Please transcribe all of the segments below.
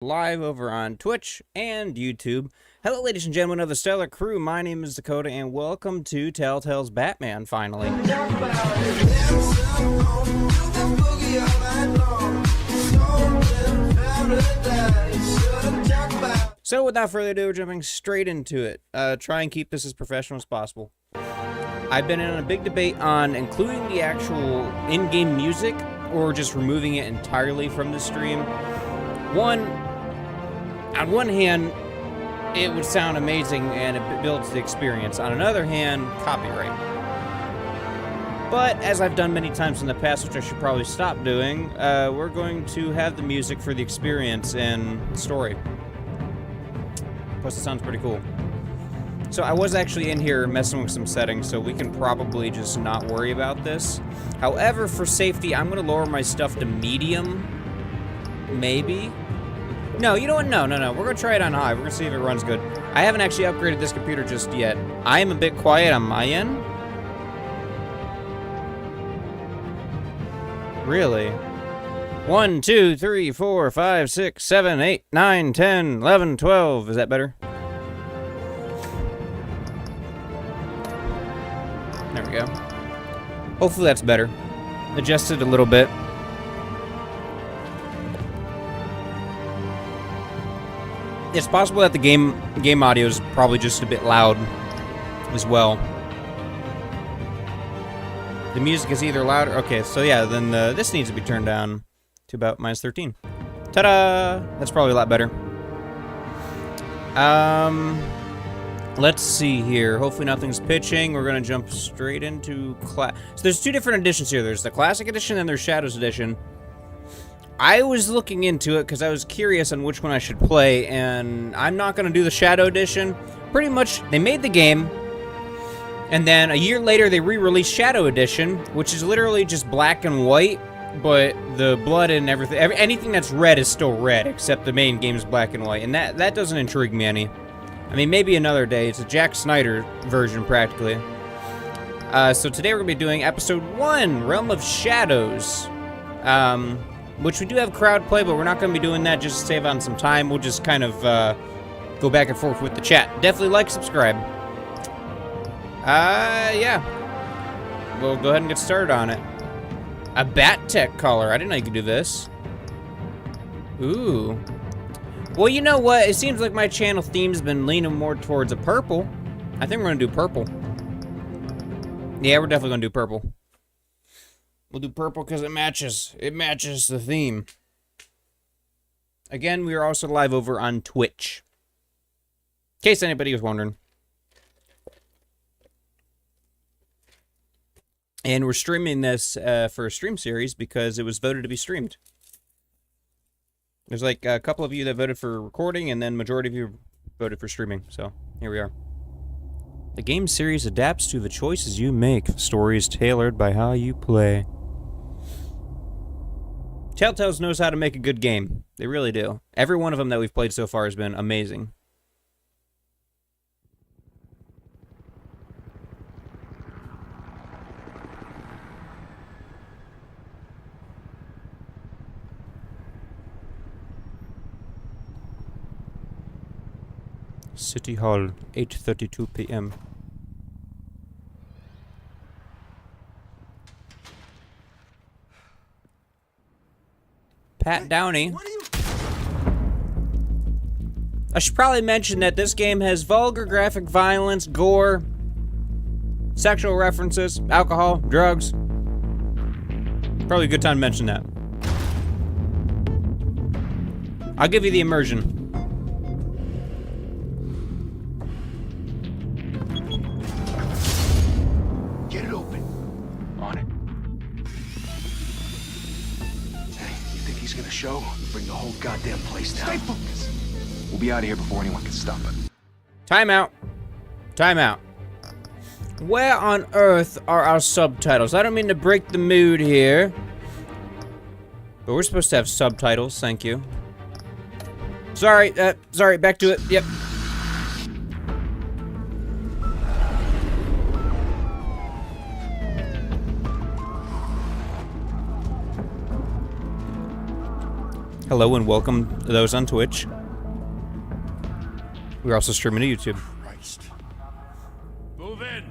Live over on Twitch and YouTube. Hello, ladies and gentlemen of the Stellar Crew. My name is Dakota, and welcome to Telltale's Batman, finally. So, without further ado, we're jumping straight into it. Try and keep this as professional as possible. I've been in a big debate on including the actual in-game music or just removing it entirely from the stream. On one hand, it would sound amazing and it builds the experience. On another hand, copyright. But as I've done many times in the past, which I should probably stop doing, we're going to have the music for the experience and story. Plus, it sounds pretty cool. So I was actually in here messing with some settings, so we can probably just not worry about this. However, for safety, I'm going to lower my stuff to medium. Maybe. No, you know what? No. We're going to try it on high. We're going to see if it runs good. I haven't actually upgraded this computer just yet. I am a bit quiet on my end. Really? 1, 2, 3, 4, 5, 6, 7, 8, 9, 10, 11, 12. Is that better? There we go. Hopefully that's better. Adjust it a little bit. It's possible that the game audio is probably just a bit loud as well. The music is either louder. Okay, so yeah, then this needs to be turned down to about -13. Ta-da! That's probably a lot better. Let's see here. Hopefully nothing's pitching. We're gonna jump straight into class. So there's two different editions here. There's the Classic Edition and there's Shadows Edition. I was looking into it because I was curious on which one I should play, and I'm not going to do the Shadow Edition. Pretty much, they made the game, and then a year later they re-released Shadow Edition, which is literally just black and white, but the blood and everything, anything that's red is still red, except the main game is black and white, and that doesn't intrigue me any. I mean, maybe another day. It's a Jack Snyder version, practically. So today we're going to be doing Episode 1, Realm of Shadows. Which we do have crowd play, but we're not going to be doing that just to save on some time. We'll just kind of go back and forth with the chat. Definitely like, subscribe. Yeah. We'll go ahead and get started on it. A Bat Tech color. I didn't know you could do this. Ooh. Well, you know what? It seems like my channel theme's been leaning more towards a purple. I think we're going to do purple. Yeah, we're definitely going to do purple. We'll do purple because it matches. It matches the theme. Again, we are also live over on Twitch. In case anybody was wondering. And we're streaming this for a stream series because it was voted to be streamed. There's like a couple of you that voted for recording, and then majority of you voted for streaming. So, here we are. The game series adapts to the choices you make. The story is tailored by how you play. Telltale knows how to make a good game. They really do. Every one of them that we've played so far has been amazing. City Hall, 8:32 p.m. Pat Downey. I should probably mention that this game has vulgar graphic violence, gore, sexual references, alcohol, drugs. Probably a good time to mention that. I'll give you the immersion. Get it open. On it. He's gonna show, bring the whole goddamn place down. Stay focused. We'll be out of here before anyone can stop it. Time out. Time out. Where on earth are our subtitles? I don't mean to break the mood here, but we're supposed to have subtitles. Thank you. Sorry, back to it. Yep. Hello and welcome to those on Twitch. We're also streaming to YouTube. Christ. Move in.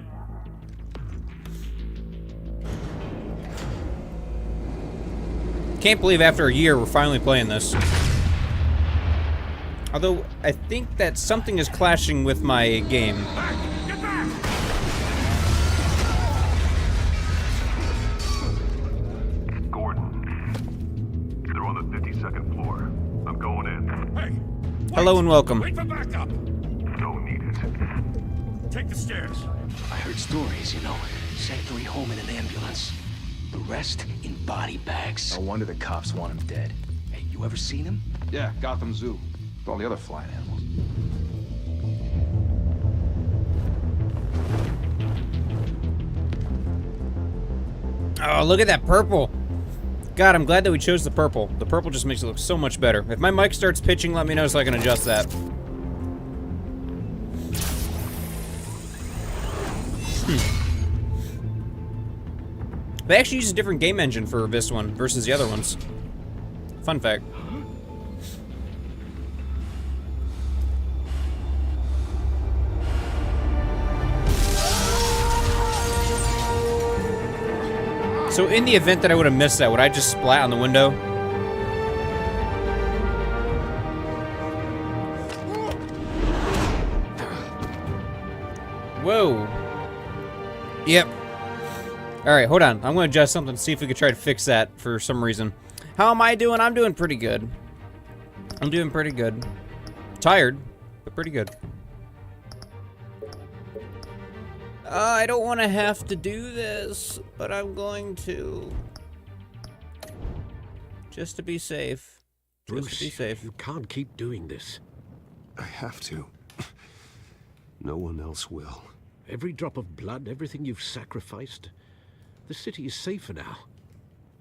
Can't believe after a year we're finally playing this. Although, I think that something is clashing with my game. Back! Get back! Gordon, they're on the 52nd floor. I'm going in. Hey! Wait. Hello and welcome. Wait for backup! Don't need it. Take the stairs. I heard stories, you know. Sent 3 home in an ambulance. The rest in body bags. No wonder the cops want him dead. Hey, you ever seen him? Yeah, Gotham Zoo. With all the other flying animals. Oh, look at that purple. God, I'm glad that we chose the purple. The purple just makes it look so much better. If my mic starts pitching, let me know so I can adjust that. They actually use a different game engine for this one versus the other ones. Fun fact. So in the event that I would have missed that, would I just splat on the window? Whoa. Yep. Alright, hold on. I'm going to adjust something to see if we could try to fix that for some reason. How am I doing? I'm doing pretty good. I'm doing pretty good. Tired, but pretty good. I don't want to have to do this, but I'm going to. Just to be safe. Just to be safe. You can't keep doing this. I have to. No one else will. Every drop of blood, everything you've sacrificed. The city is safer now.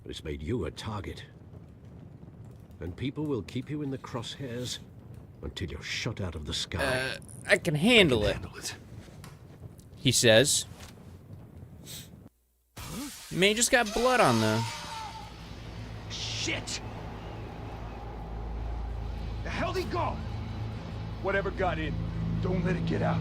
But it's made you a target. And people will keep you in the crosshairs until you're shot out of the sky. I can handle it. He says. Man, he just got blood on the. Shit! The hell'd he go? Whatever got in, don't let it get out.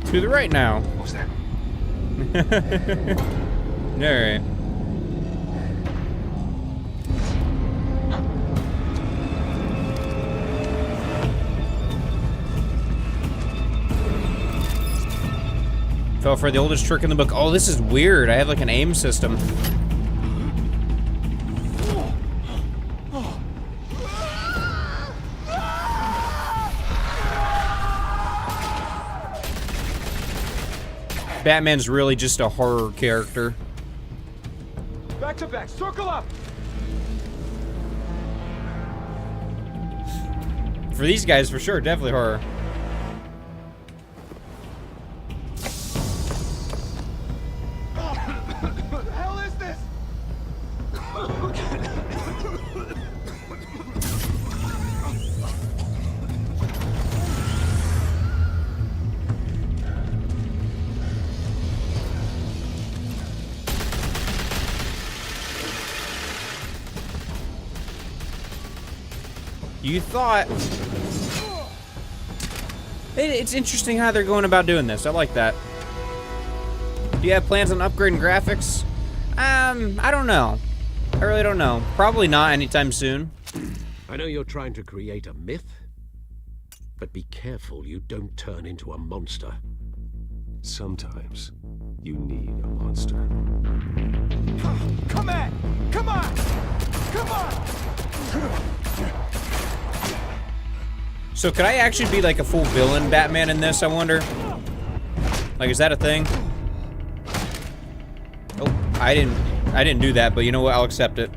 To the right now. What was that? Alright. Fell for the oldest trick in the book. Oh, this is weird. I have like an aim system. Batman's really just a horror character. Back to back, circle up! For these guys, for sure, definitely horror. What the hell is this? You thought... It's interesting how they're going about doing this. I like that. Do you have plans on upgrading graphics? I don't know. I really don't know. Probably not anytime soon. I know you're trying to create a myth, but be careful you don't turn into a monster. Sometimes you need a monster. Come at! Come on! Come on! So could I actually be like a full villain Batman in this, I wonder? Like, is that a thing? Oh, I didn't do that, but you know what? I'll accept it.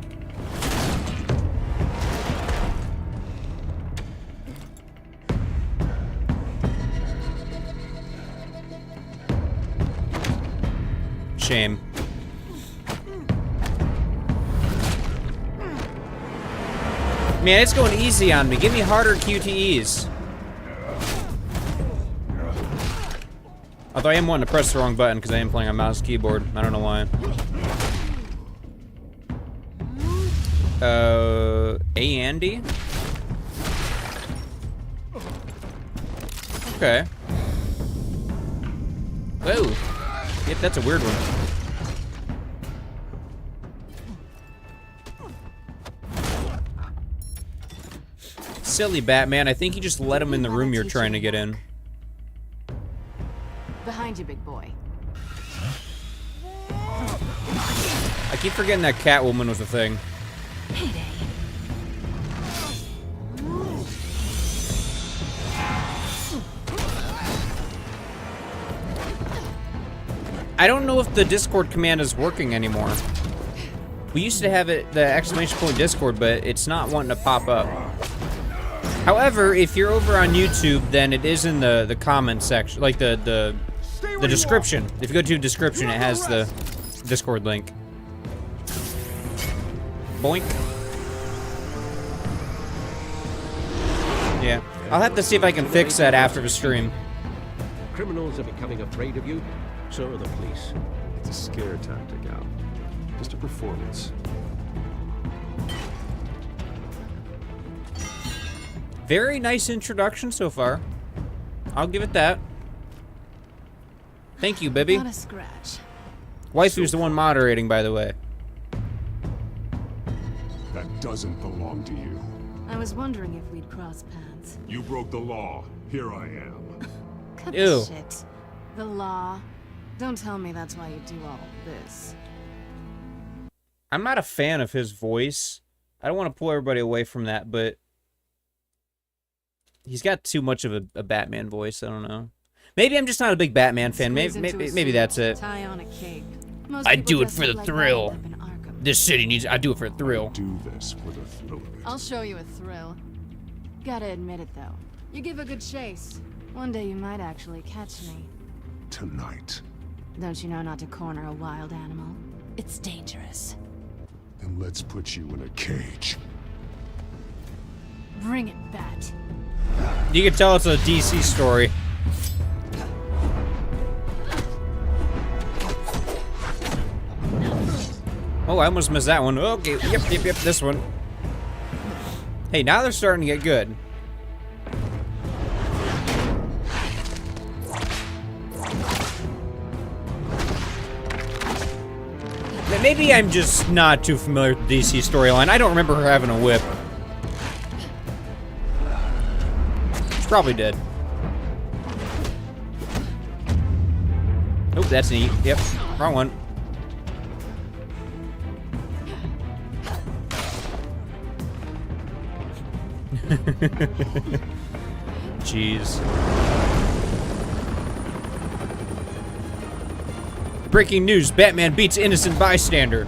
Shame. Man, it's going easy on me. Give me harder QTEs. Although I am wanting to press the wrong button because I am playing on mouse keyboard. I don't know why. A and D? Okay. Whoa. Yep, that's a weird one. Silly Batman, I think you just let him in the room you're trying to get in. Behind you, big boy. I keep forgetting that Catwoman was a thing. Payday. I don't know if the Discord command is working anymore. We used to have it, the exclamation point Discord, but it's not wanting to pop up. However, if you're over on YouTube, then it is in the comment section, like the description. If you go to the description, it has the Discord link. Boink. Yeah, I'll have to see if I can fix that after the stream. Criminals are becoming afraid of you, so are the police. It's a scare tactic, Al. Just a performance. Very nice introduction so far. I'll give it that. Thank you, Bibby. Not a scratch. Wifu's the one moderating, by the way. That doesn't belong to you. I was wondering if we'd cross paths. You broke the law. Here I am. Cut Ew. the shit. The law. Don't tell me that's why you do all this. I'm not a fan of his voice. I don't want to pull everybody away from that, but he's got too much of a Batman voice. I don't know. Maybe I'm just not a big Batman fan. Maybe that's it. Tie on a cape. Most I people do it dress for up the like thrill. Batman live in Arkham. This city needs. I do it for the thrill. Do this for the thrill of it. I'll show you a thrill. Gotta admit it though. You give a good chase. One day you might actually catch me. Tonight. Don't you know not to corner a wild animal? It's dangerous. Then let's put you in a cage. Bring it, Bat. You can tell it's a DC story. Oh, I almost missed that one. Okay, yep, this one. Hey, now they're starting to get good. Maybe I'm just not too familiar with the DC storyline. I don't remember her having a whip. She probably did. Nope, that's neat. Yep, wrong one. Jeez. Breaking news, Batman beats innocent bystander.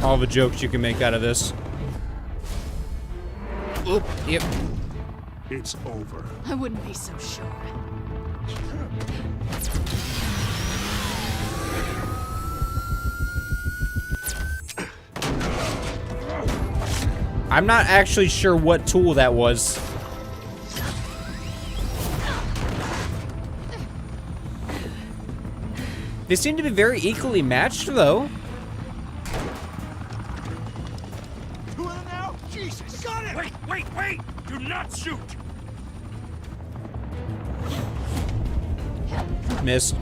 All the jokes you can make out of this. Oop, yep. It's over. I wouldn't be so sure. I'm not actually sure what tool that was. They seem to be very equally matched, though. Now? Jesus, got it! Wait! Do not shoot! Missed.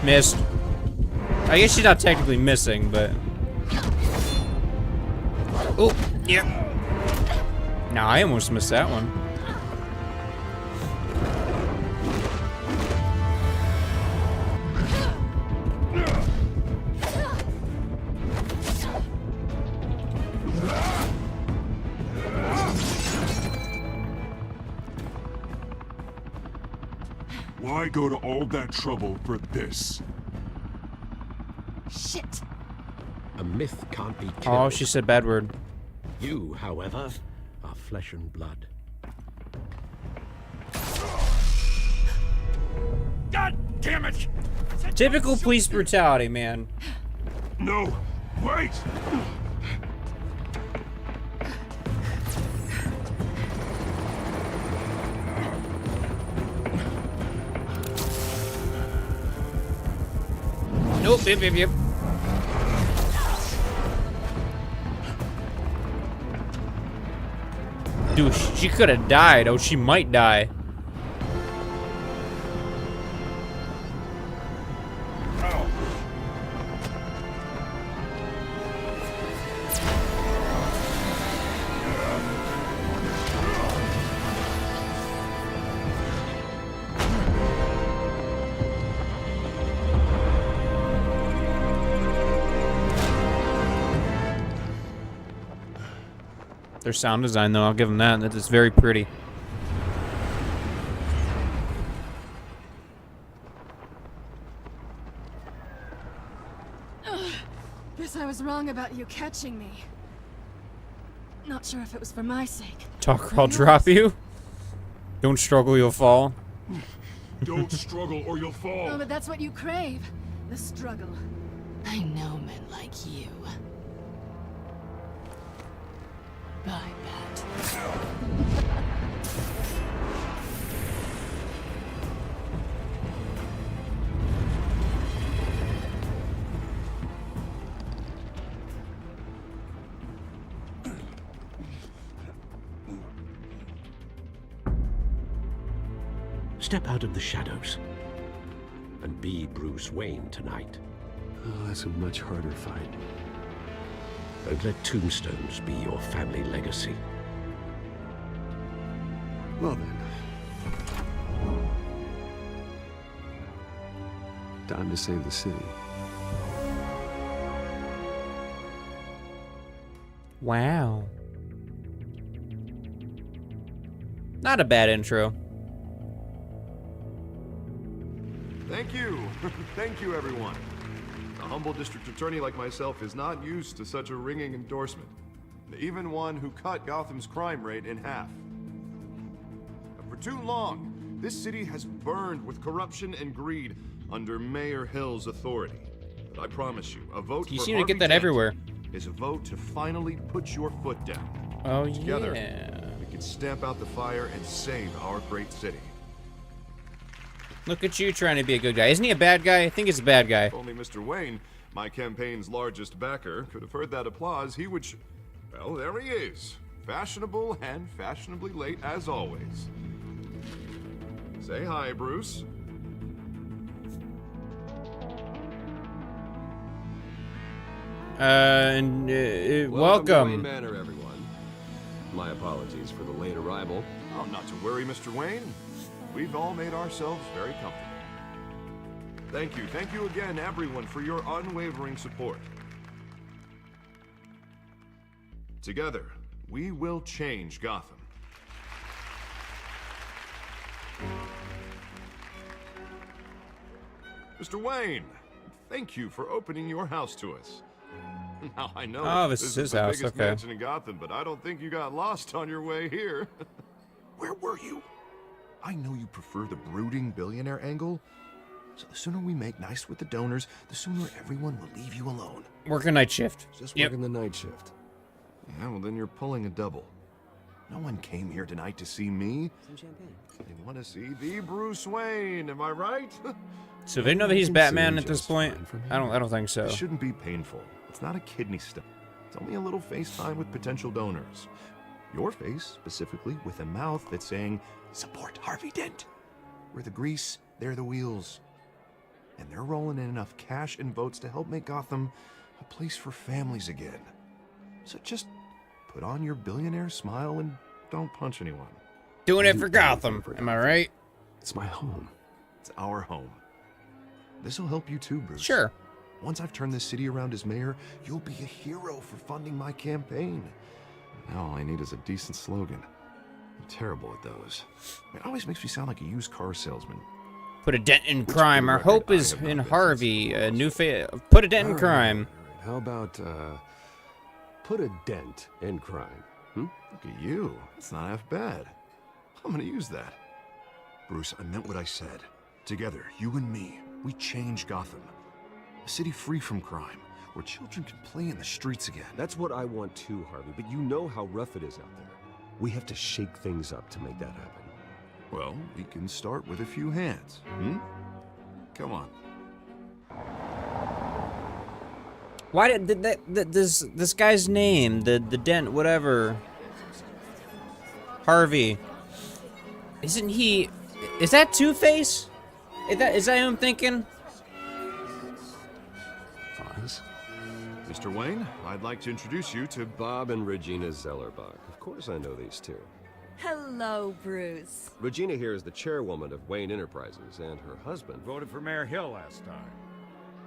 Missed. I guess she's not technically missing, but... Oh, yep. Nah, I almost missed that one. Why go to all that trouble for this? Shit. A myth can't be killed. Oh, she said bad word. You, however, are flesh and blood. damn it! Typical police brutality, man. No, wait! Nope, yep. Dude, she could have died. Oh, she might die. Their sound design, though, I'll give them that. That is very pretty. Guess I was wrong about you catching me. Not sure if it was for my sake. Talk or I'll drop you. Don't struggle, you'll fall. Don't struggle or you'll fall. Oh, but that's what you crave. The struggle. I know men like you. Bye, Pat. Step out of the shadows and be Bruce Wayne tonight. Oh, that's a much harder fight. Don't let tombstones be your family legacy. Well then. Time to save the city. Wow. Not a bad intro. Thank you. Thank you, everyone. A humble district attorney like myself is not used to such a ringing endorsement. Even one who cut Gotham's crime rate in half. For too long, this city has burned with corruption and greed under Mayor Hill's authority. But I promise you, a vote You for seem to get that Harvey Dent everywhere. is a vote to finally put your foot down. Oh, Together, yeah. we can stamp out the fire and save our great city. Look at you trying to be a good guy. Isn't he a bad guy? I think he's a bad guy. If only Mr. Wayne, my campaign's largest backer, could have heard that applause, he would well, there he is. Fashionable and fashionably late as always. Say hi, Bruce. Welcome to Wayne Welcome. Manor, everyone. My apologies for the late arrival. Oh, not to worry, Mr. Wayne. We've all made ourselves very comfortable. Thank you again, everyone, for your unwavering support. Together, we will change Gotham. Mr. Wayne, thank you for opening your house to us. Now, I know Oh, this is his the house, biggest okay. mansion in Gotham, but I don't think you got lost on your way here. Where were you? I know you prefer the brooding billionaire angle, so the sooner we make nice with the donors, the sooner everyone will leave you alone. Work a night shift. Just Yep. working the night shift. Yeah, well then you're pulling a double. No one came here tonight to see me. Some champagne. They want to see the Bruce Wayne, am I right? So they know that he's Batman at this just point? fine for me. I don't think so. It shouldn't be painful. It's not a kidney stone. It's only a little FaceTime with potential donors. Your face, specifically, with a mouth that's saying, support Harvey Dent. We're the grease, they're the wheels. And they're rolling in enough cash and votes to help make Gotham a place for families again. So just put on your billionaire smile and don't punch anyone. Doing it for Gotham. Am I right? It's my home. It's our home. This'll help you too, Bruce. Sure. Once I've turned this city around as mayor, you'll be a hero for funding my campaign. Now all I need is a decent slogan. I'm terrible at those. It always makes me sound like a used car salesman. Put a dent in Which, crime. for the Our record, hope I is have not in been Harvey. since A the new lawsuit. Put a dent in All right, crime. all right. How about, put a dent in crime? Hmm? Look at you. That's not half bad. I'm gonna use that. Bruce, I meant what I said. Together, you and me, we change Gotham. A city free from crime, where children can play in the streets again. That's what I want too, Harvey, but you know how rough it is out there. We have to shake things up to make that happen. Well, we can start with a few hands, Come on. Why did this guy's name, the Dent, whatever, Harvey? Isn't he? Is that Two-Face? Is that who I'm thinking? Fonz? Mr. Wayne, I'd like to introduce you to Bob and Regina Zellerbach. Of course I know these two. Hello, Bruce. Regina here is the chairwoman of Wayne Enterprises, and her husband... Voted for Mayor Hill last time.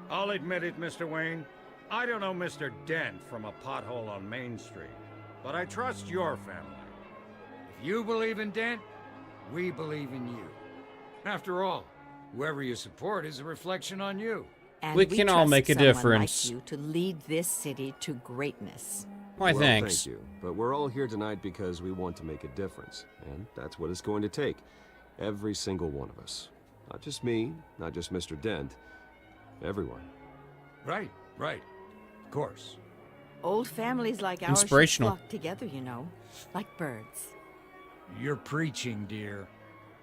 I'll admit it, Mr. Wayne. I don't know Mr. Dent from a pothole on Main Street, but I trust your family. If you believe in Dent, we believe in you. After all, whoever you support is a reflection on you. And We can all trust make a someone difference. like you to lead this city to greatness. Why, Well, thanks. thank you. But we're all here tonight because we want to make a difference. And that's what it's going to take. Every single one of us. Not just me, not just Mr. Dent. Everyone. Right. Of course. Old families like ours should Inspirational. flock together, you know, like birds. You're preaching, dear.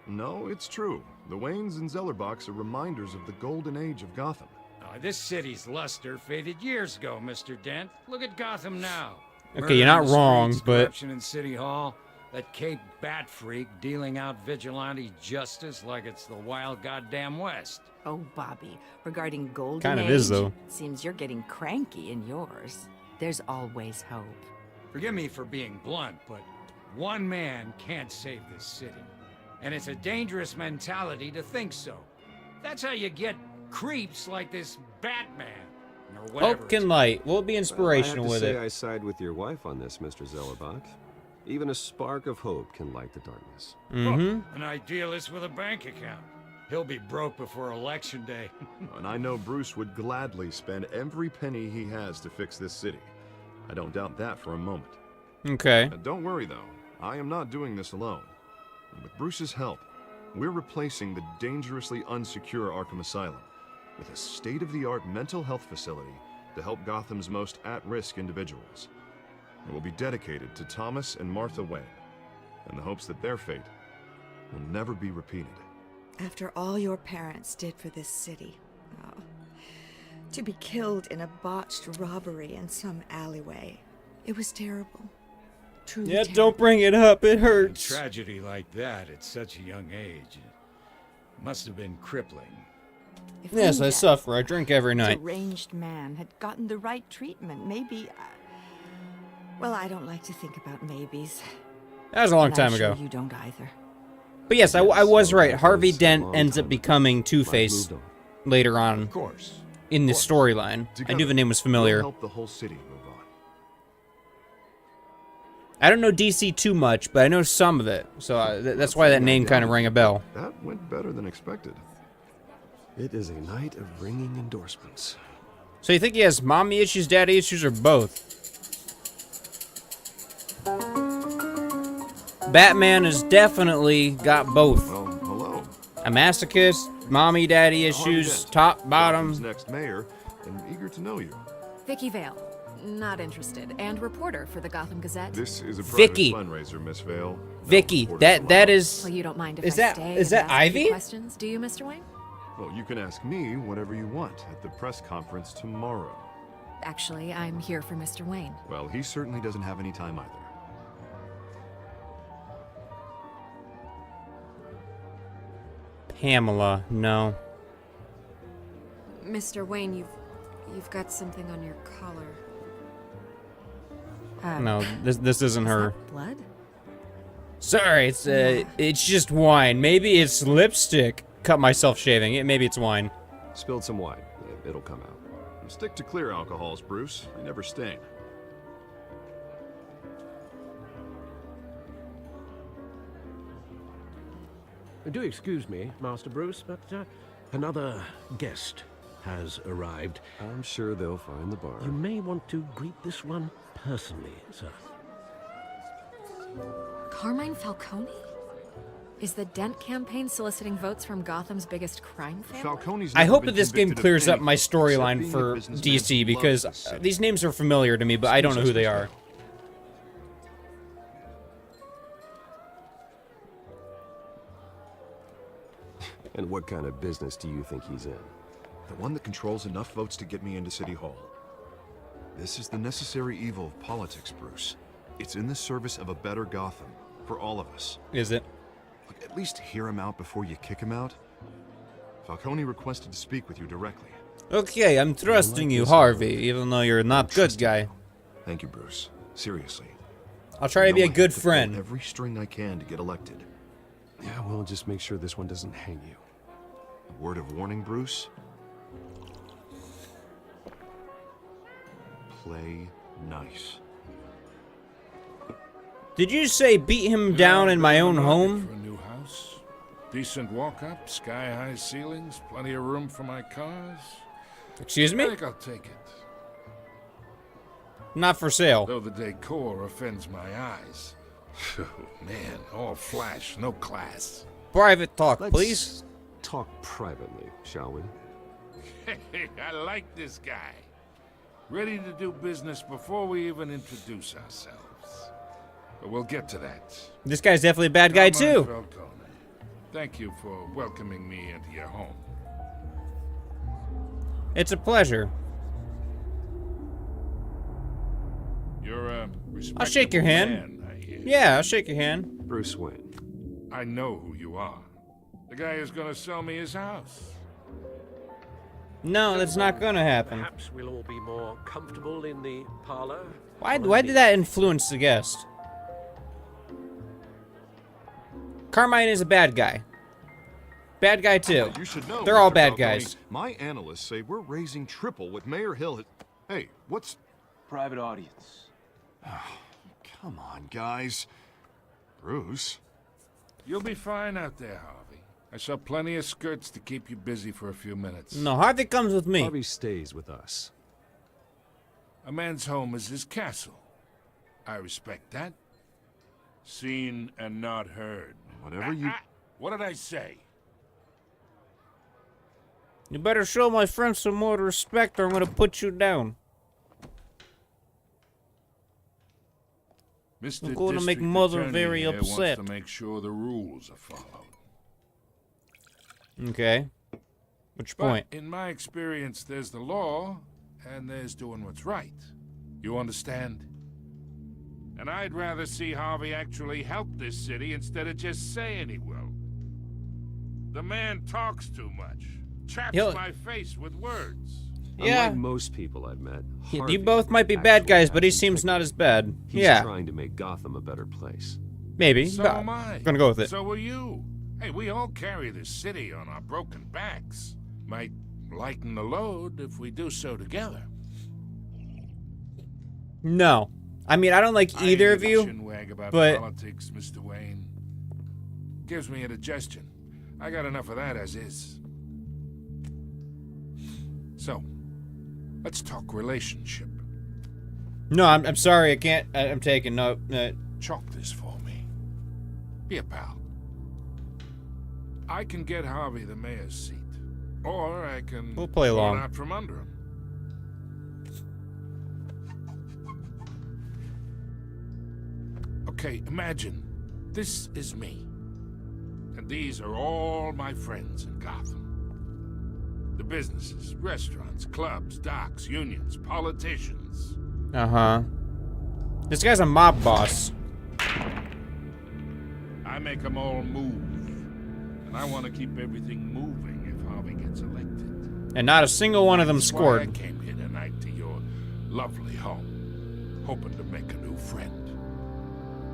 No, it's true. The Waynes and Zellerbachs are reminders of the golden age of Gotham. This city's luster faded years ago, Mr. Dent. Look at Gotham now. Okay, you're not Murder in the wrong, streets, but- corruption in City Hall, that Cape Bat freak dealing out vigilante justice like it's the wild goddamn West. Oh, Bobby, regarding golden Kind of age, is, though. seems you're getting cranky in yours. There's always hope. Forgive me for being blunt, but one man can't save this city. And it's a dangerous mentality to think so. That's how you get creeps like this Batman, or whatever. Hope can light. We'll be inspirational well, I have with to say it. I side with your wife on this, Mr. Zellerbach. Even a spark of hope can light the darkness. Mm-hmm. An idealist with a bank account. He'll be broke before Election Day. And I know Bruce would gladly spend every penny he has to fix this city. I don't doubt that for a moment. Okay. Don't worry, though. I am not doing this alone. And with Bruce's help, we're replacing the dangerously unsecure Arkham Asylum with a state-of-the-art mental health facility to help Gotham's most at-risk individuals. It will be dedicated to Thomas and Martha Wayne, in the hopes that their fate will never be repeated. After all your parents did for this city, to be killed in a botched robbery in some alleyway, it was terrible. Truly Yeah, terrible. don't bring it up. It A hurts. tragedy like that at such a young age must have been crippling. If Yes, I that suffer. I drink every night. deranged man had gotten the right treatment, maybe... well, I don't like to think about maybes. That was a long And I'm time sure ago. you don't either. But yes, I was so right. that Harvey was a Dent long ends up time becoming Life Two-Face moved on. later on Of course. in the storyline. I knew the name was familiar. We'll help the whole city move on. I don't know DC too much, but I know some of it. So that's why that name kind of rang a bell. That went better than expected. It is a night of ringing endorsements. So you think he has mommy issues, daddy issues, or both? Batman has definitely got both. Well, hello. A masochist, mommy, daddy issues, Dent, top, Gotham's bottom. next mayor, and eager to know you. Vicky Vale. Not interested. And reporter for the Gotham Gazette. This is a private Vicky. fundraiser, Miss Vale. No Vicky, reporters that allowed. is. Well, you don't mind if Is I that- stay is and that ask a few Ivy? questions, do you, Mr. Wayne? Well, you can ask me whatever you want at the press conference tomorrow. Actually, I'm here for Mr. Wayne. Well, he certainly doesn't have any time either. Pamela, no. Mr. Wayne, you've got something on your collar. No, this isn't Is her. that blood? Sorry, it's just wine. Maybe it's lipstick. Cut myself shaving. Maybe it's wine. Spilled some wine. It'll come out. Stick to clear alcohols, Bruce. They never stain. Do excuse me, Master Bruce, but another guest has arrived. I'm sure they'll find the bar. You may want to greet this one personally, sir. Carmine Falcone? Is the Dent campaign soliciting votes from Gotham's biggest crime family? Falcone's I never hope been that this game convicted of clears up anything my except storyline being a for businessman DC, who because loves this city. these names are familiar to me, but I don't know who they are. And what kind of business do you think he's in? The one that controls enough votes to get me into City Hall. This is the necessary evil of politics, Bruce. It's in the service of a better Gotham, for all of us. Is it? Look, at least hear him out before you kick him out. Falcone requested to speak with you directly. Okay, I'm trusting you, Harvey, even though you're not good guy. Thank you, Bruce. Seriously. I'll try to be a good friend. Pull every string I can to get elected. Yeah, well, just make sure this one doesn't hang you. A word of warning, Bruce. Play nice. Did you say beat him down in my own home? For a new house, decent walk-up, sky-high ceilings, plenty of room for my cars. Excuse me? I think I'll take it. Not for sale. Though the decor offends my eyes. Oh, man, all flash, no class. Private talk, Let's please. talk privately, shall we? Hey, I like this guy. Ready to do business before we even introduce ourselves. But we'll get to that. This guy's definitely a bad guy, too. Falcone, thank you for welcoming me into your home. It's a pleasure. You're a respectable I'll shake your hand. man, I hear. Yeah, I'll shake your hand. Bruce Wayne. I know who you are. The guy who's gonna sell me his house. No, that's not gonna happen. Perhaps we'll all be more comfortable in the parlor. Why did that influence the guest? Carmine is a bad guy. Bad guy, too. You should know, They're all Mr. bad Falcone, guys. My analysts say we're raising triple with Mayor Hill. Hey, what's... Private audience. Come on, guys. Bruce. You'll be fine out there, Harvey. I saw plenty of skirts to keep you busy for a few minutes. No, Harvey comes with me. Harvey stays with us. A man's home is his castle. I respect that. Seen and not heard. Whatever you... What did I say? You better show my friends some more respect or I'm gonna put you down. Mr. I'm going to make District Mother Attorney very here upset. Wants to make sure the rules are followed. Okay. What's your point? But in my experience, there's the law, and there's doing what's right. You understand? And I'd rather see Harvey actually help this city instead of just saying he will. The man talks too much. Chaps my face with words. Yeah. Unlike most people I've met, You Harvey both might be bad guys, but he has seems not as bad. He's Yeah. trying to make Gotham a better place. Maybe. So but am I. I'm gonna go with it. So are you. Hey, we all carry this city on our broken backs. Might lighten the load if we do so together. No. I mean, I don't like either of you, Chinwag about but politics, Mr. Wayne. Gives me indigestion. I got enough of that as is. So, let's talk relationship. no, I'm sorry, I can't. I'm taking no. Chalk this for me. Be a pal. I can get Harvey the mayor's seat, or I can We'll play pull along. it out from under him. Okay, imagine this is me, and these are all my friends in Gotham. The businesses, restaurants, clubs, docks, unions, politicians. Uh-huh. This guy's a mob boss. I make them all move, and I want to keep everything moving if Harvey gets elected. And not a single one of them That's why I scored. came here tonight to your lovely home, hoping to make a new friend.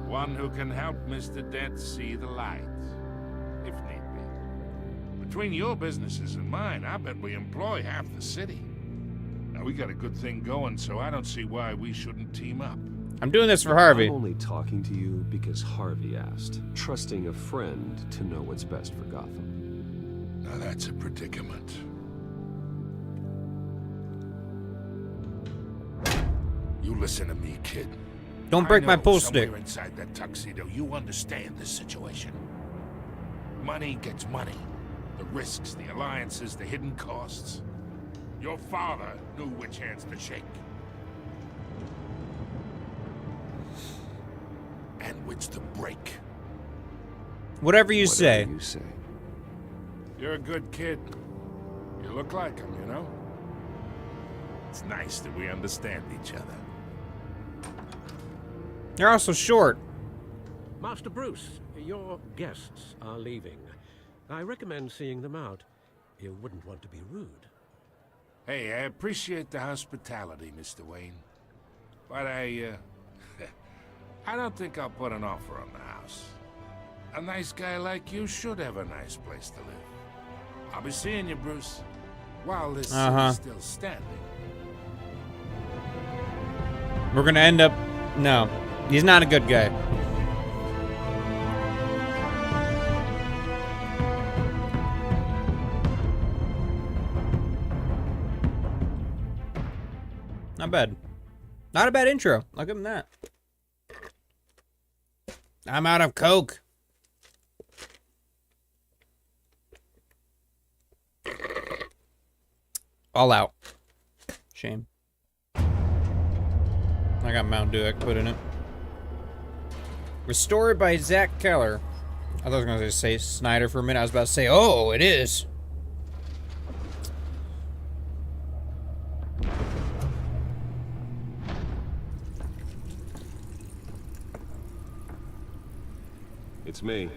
One who can help Mr. Dent see the light, if need be. Between your businesses and mine, I bet we employ half the city. Now, we got a good thing going, so I don't see why we shouldn't team up. I'm doing this for Harvey. I'm only talking to you because Harvey asked, trusting a friend to know what's best for Gotham. Now, that's a predicament. You listen to me, kid. Don't break my I know pool stick. somewhere inside that tuxedo, you understand this situation. Money gets money. The risks, the alliances, the hidden costs. Your father knew which hands to shake. And which to break. Whatever you say. You say. You're a good kid. You look like him, you know? It's nice that we understand each other. You're also short. Master Bruce, your guests are leaving. I recommend seeing them out. You wouldn't want to be rude. Hey, I appreciate the hospitality, Mr. Wayne. But I don't think I'll put an offer on the house. A nice guy like you should have a nice place to live. I'll be seeing you, Bruce, while this is still standing. We're gonna end up... No. He's not a good guy. Not bad. Not a bad intro. I'll give him that. I'm out of Coke. All out. Shame. I got Mountain Dew I can put in it. Restored by Zach Keller. I thought I was going to say Snyder for a minute. I was about to say, oh, it is. It's me.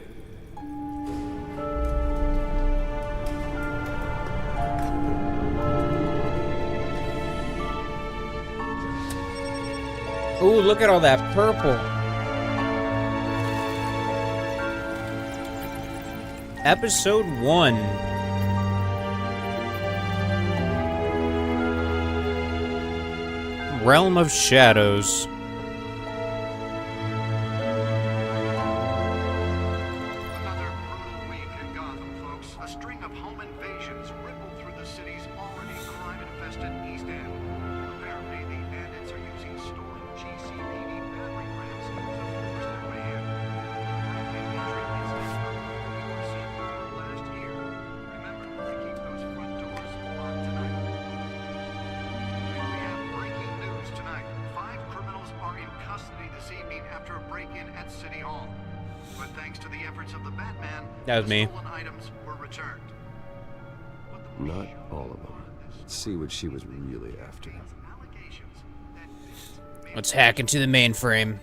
Ooh, look at all that purple. Episode 1. Realm of Shadows. That was me. Not all of them. Let's see what she was really after. Let's hack into the mainframe.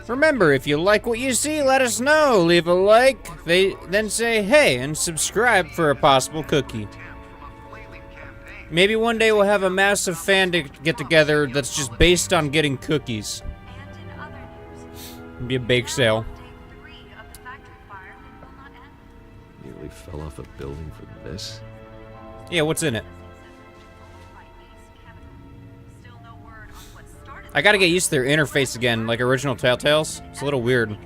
Remember, if you like what you see, let us know. Leave a like, then say hey, and subscribe for a possible cookie. Maybe one day we'll have a massive fan get together that's just based on getting cookies. It'll be a bake sale. Nearly fell off a building for this? Yeah, what's in it? I gotta get used to their interface again, like original Telltales. It's a little weird.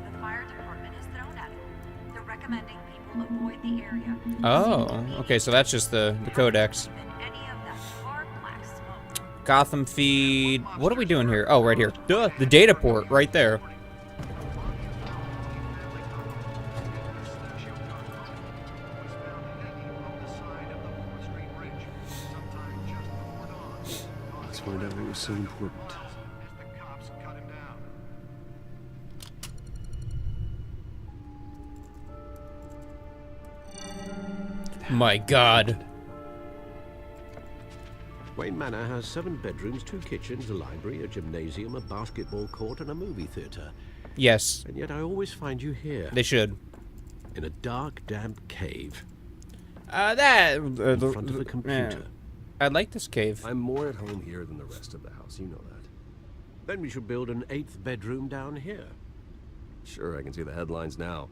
Oh, okay, so that's just the codex. Gotham feed. What are we doing here? Oh, right here. Duh, the data port, right there. Let's find out what was so important. My God. Wayne Manor has 7 bedrooms, 2 kitchens, a library, a gymnasium, a basketball court, and a movie theater. Yes. And yet I always find you here. They should. In a dark, damp cave. In front of a computer. I like this cave. I'm more at home here than the rest of the house, you know that. Then we should build an 8th bedroom down here. Sure, I can see the headlines now.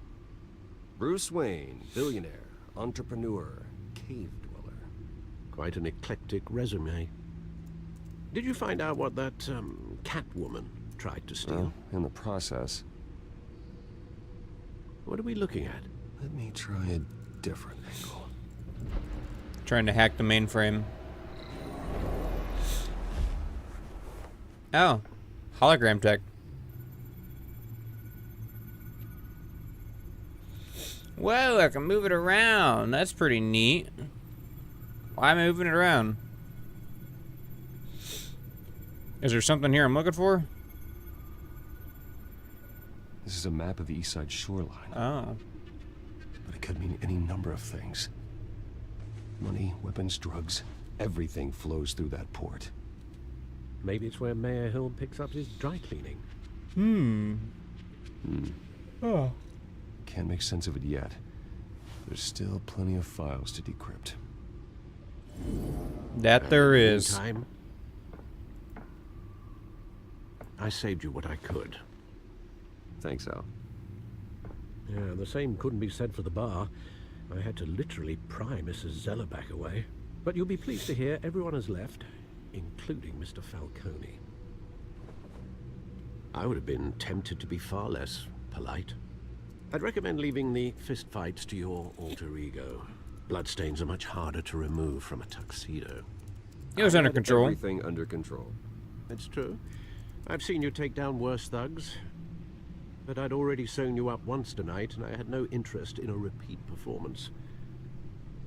Bruce Wayne, billionaire, entrepreneur, cave dweller. Quite an eclectic resume. Did you find out what that, catwoman tried to steal? In the process. What are we looking at? Let me try a different angle. Trying to hack the mainframe. Oh. Hologram tech. Whoa, I can move it around. That's pretty neat. Why am I moving it around? Is there something here I'm looking for? This is a map of the East Side shoreline. Oh. But it could mean any number of things. Money, weapons, drugs, everything flows through that port. Maybe it's where Mayor Hill picks up his dry cleaning. Oh. Can't make sense of it yet. There's still plenty of files to decrypt. That there is. Meantime, I saved you what I could. Thanks, Al. Yeah, the same couldn't be said for the bar. I had to literally pry Mrs. Zellerback away. But you'll be pleased to hear everyone has left, including Mr. Falcone. I would have been tempted to be far less polite. I'd recommend leaving the fistfights to your alter ego. Bloodstains are much harder to remove from a tuxedo. It was under control. Everything under control. It's true. I've seen you take down worse thugs. But I'd already sewn you up once tonight, and I had no interest in a repeat performance.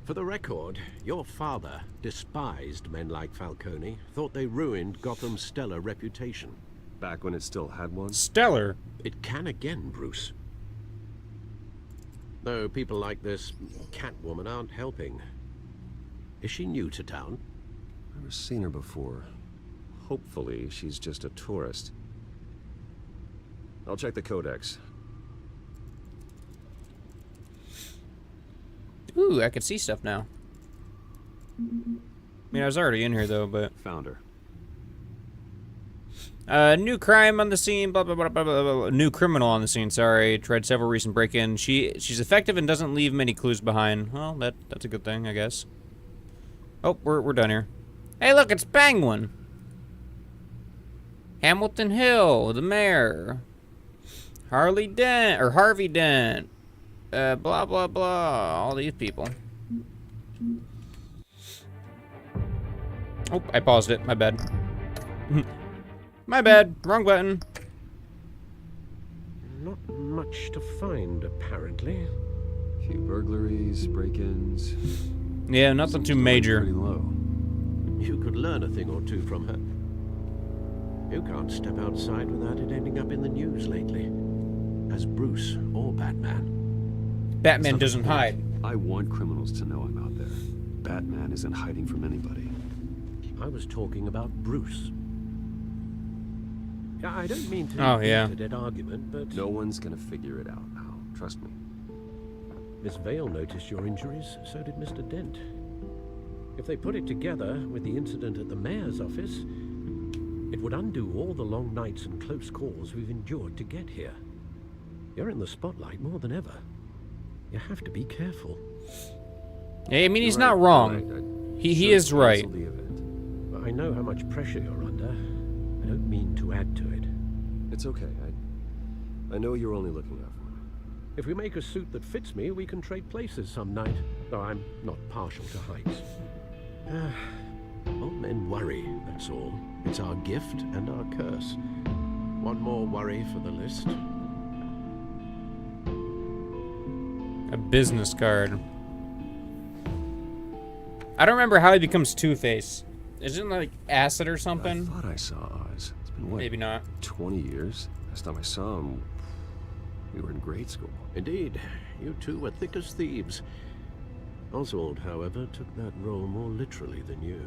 For the record, your father despised men like Falcone, thought they ruined Gotham's stellar reputation. Back when it still had one? Stellar? It can again, Bruce. Though people like this catwoman aren't helping. Is she new to town? Never seen her before. Hopefully, she's just a tourist. I'll check the codex. Ooh, I can see stuff now. I mean, I was already in here, though, but... Found her. New crime on the scene, blah, blah, blah, blah, blah, blah. New criminal on the scene, sorry. Tried several recent break-ins. She's effective and doesn't leave many clues behind. Well, that's a good thing, I guess. Oh, we're done here. Hey, look, it's Penguin. Hamilton Hill, the mayor. Harvey Dent. Blah, blah, blah. All these people. Oh, I paused it. My bad. My bad. Wrong button. Not much to find, apparently. A few burglaries, break-ins. Yeah, nothing too major. Pretty low. You could learn a thing or two from her. You can't step outside without it ending up in the news lately. As Bruce or Batman. Batman doesn't hide. I want criminals to know I'm out there. Batman isn't hiding from anybody. I was talking about Bruce. I don't mean to yeah. beat a dead argument, but... No one's gonna figure it out now. Trust me. Miss Vale noticed your injuries, so did Mr. Dent. If they put it together with the incident at the mayor's office, it would undo all the long nights and close calls we've endured to get here. You're in the spotlight more than ever. You have to be careful. Yeah, I mean, he's You're not right. wrong. He is right. The event. I know how much pressure you're under. I don't mean to add to it. It's okay. I know you're only looking out for me. If we make a suit that fits me, we can trade places some night. Though I'm not partial to heights. Old men worry, that's all. It's our gift and our curse. One more worry for the list. A business card. I don't remember how he becomes Two-Face. Isn't it like acid or something? I thought I saw Oz. It's been what? Maybe not. 20 years? Last time I saw him, we were in grade school. Indeed, you two were thick as thieves. Oswald, however, took that role more literally than you.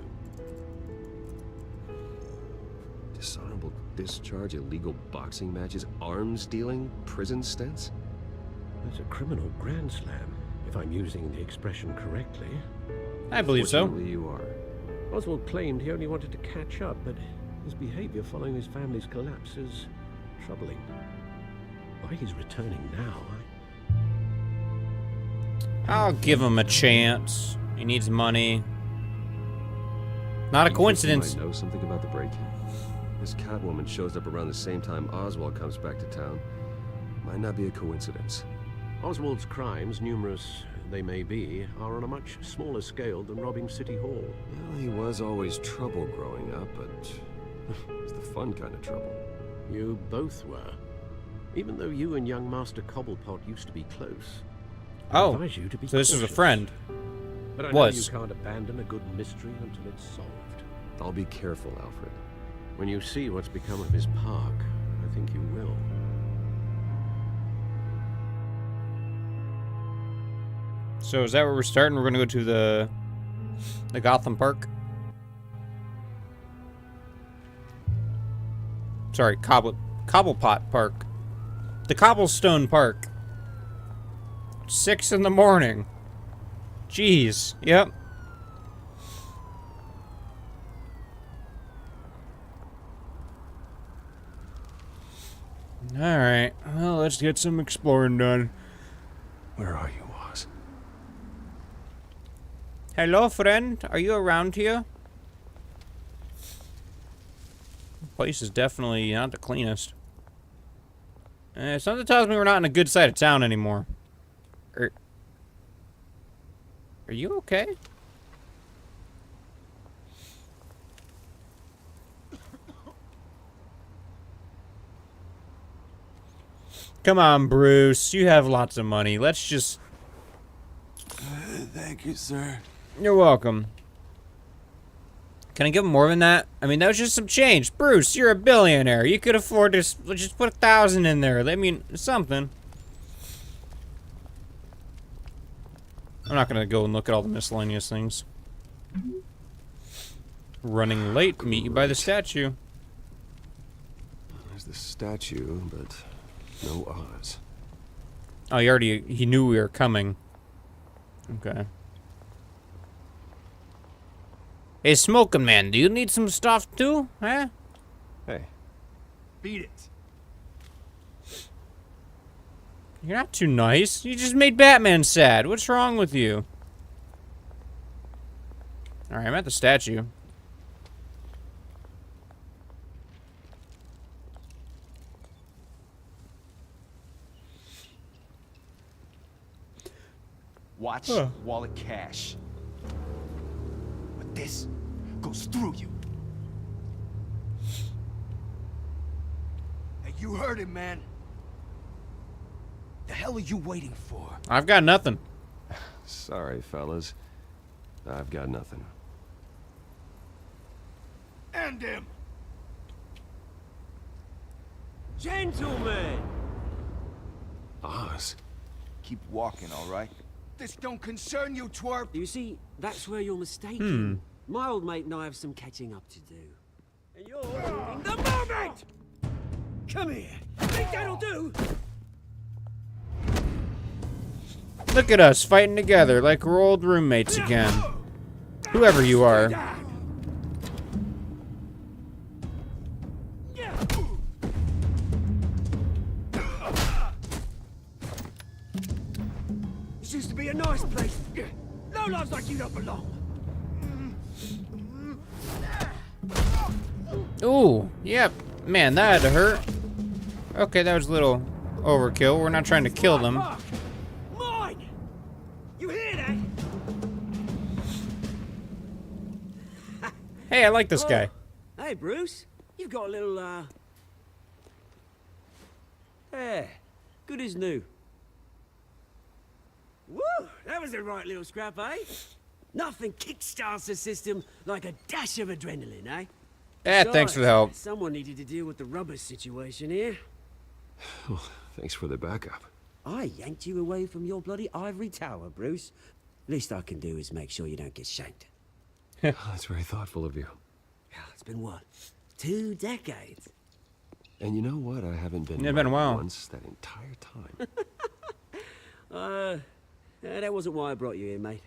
Dishonorable discharge, illegal boxing matches, arms dealing, prison stints? That's a criminal grand slam, if I'm using the expression correctly. I believe so. Fortunately, you are. Oswald claimed he only wanted to catch up, but his behavior following his family's collapse is troubling. Why he's returning now, I'll give him a chance. He needs money. Not a coincidence. You might know something about the break-in. This catwoman shows up around the same time Oswald comes back to town. Might not be a coincidence. Oswald's crimes, numerous they may be, are on a much smaller scale than robbing City Hall. Well, he was always trouble growing up, but it's the fun kind of trouble. You both were. Even though you and young Master Cobblepot used to be close. Oh, advise you to be so this is a cautious. friend. But I know Was. you can't abandon a good mystery until it's solved. I'll be careful, Alfred. When you see what's become of his park, I think you will. So is that where we're starting? We're gonna go to the Gotham Park. Sorry, Cobblepot Park. The Cobblestone Park. 6 in the morning. Jeez. Yep. Alright. Well, let's get some exploring done. Where are you, Waz? Hello, friend. Are you around here? The place is definitely not the cleanest. Something tells me we're not in a good side of town anymore. Are you okay? Come on, Bruce. You have lots of money. Let's just... Thank you, sir. You're welcome. Can I give him more than that? I mean, that was just some change. Bruce, you're a billionaire. You could afford to just put 1,000 in there. I mean, something. I'm not gonna go and look at all the miscellaneous things. Running late. Meet you by the statue. There's the statue, but no Oz. Oh, he knew we were coming. Okay. Hey, Smoking Man, do you need some stuff too? Huh? Hey. Beat it. You're not too nice. You just made Batman sad. What's wrong with you? Alright, I'm at the statue. Watch wallet cash. But this goes through you. Hey, you heard it, man. The hell are you waiting for? I've got nothing. Sorry, fellas. I've got nothing. End him! Gentlemen! Oz. Keep walking, all right? This don't concern you, twerp! You see, that's where you're mistaken. My old mate and I have some catching up to do. And you're ruining the moment! Come here. Think that'll do? Look at us fighting together like we're old roommates again. Whoever you are. This used to be a nice place. No lives like you don't belong. Ooh, yep. Man, that had to hurt. Okay, that was a little overkill. We're not trying to kill them. Mine! You hear that? Hey, I like this guy. Hey, Bruce. You've got a little, Yeah, good as new. Woo! That was a right little scrap, eh? Nothing kickstarts the system like a dash of adrenaline, eh? Thanks for the help. Someone needed to deal with the rubber situation here. Oh, thanks for the backup. I yanked you away from your bloody ivory tower, Bruce. Least I can do is make sure you don't get shanked. That's very thoughtful of you. It's been what? 2 decades? And you know what? I haven't been It's been a while. once that entire time. That wasn't why I brought you here, mate.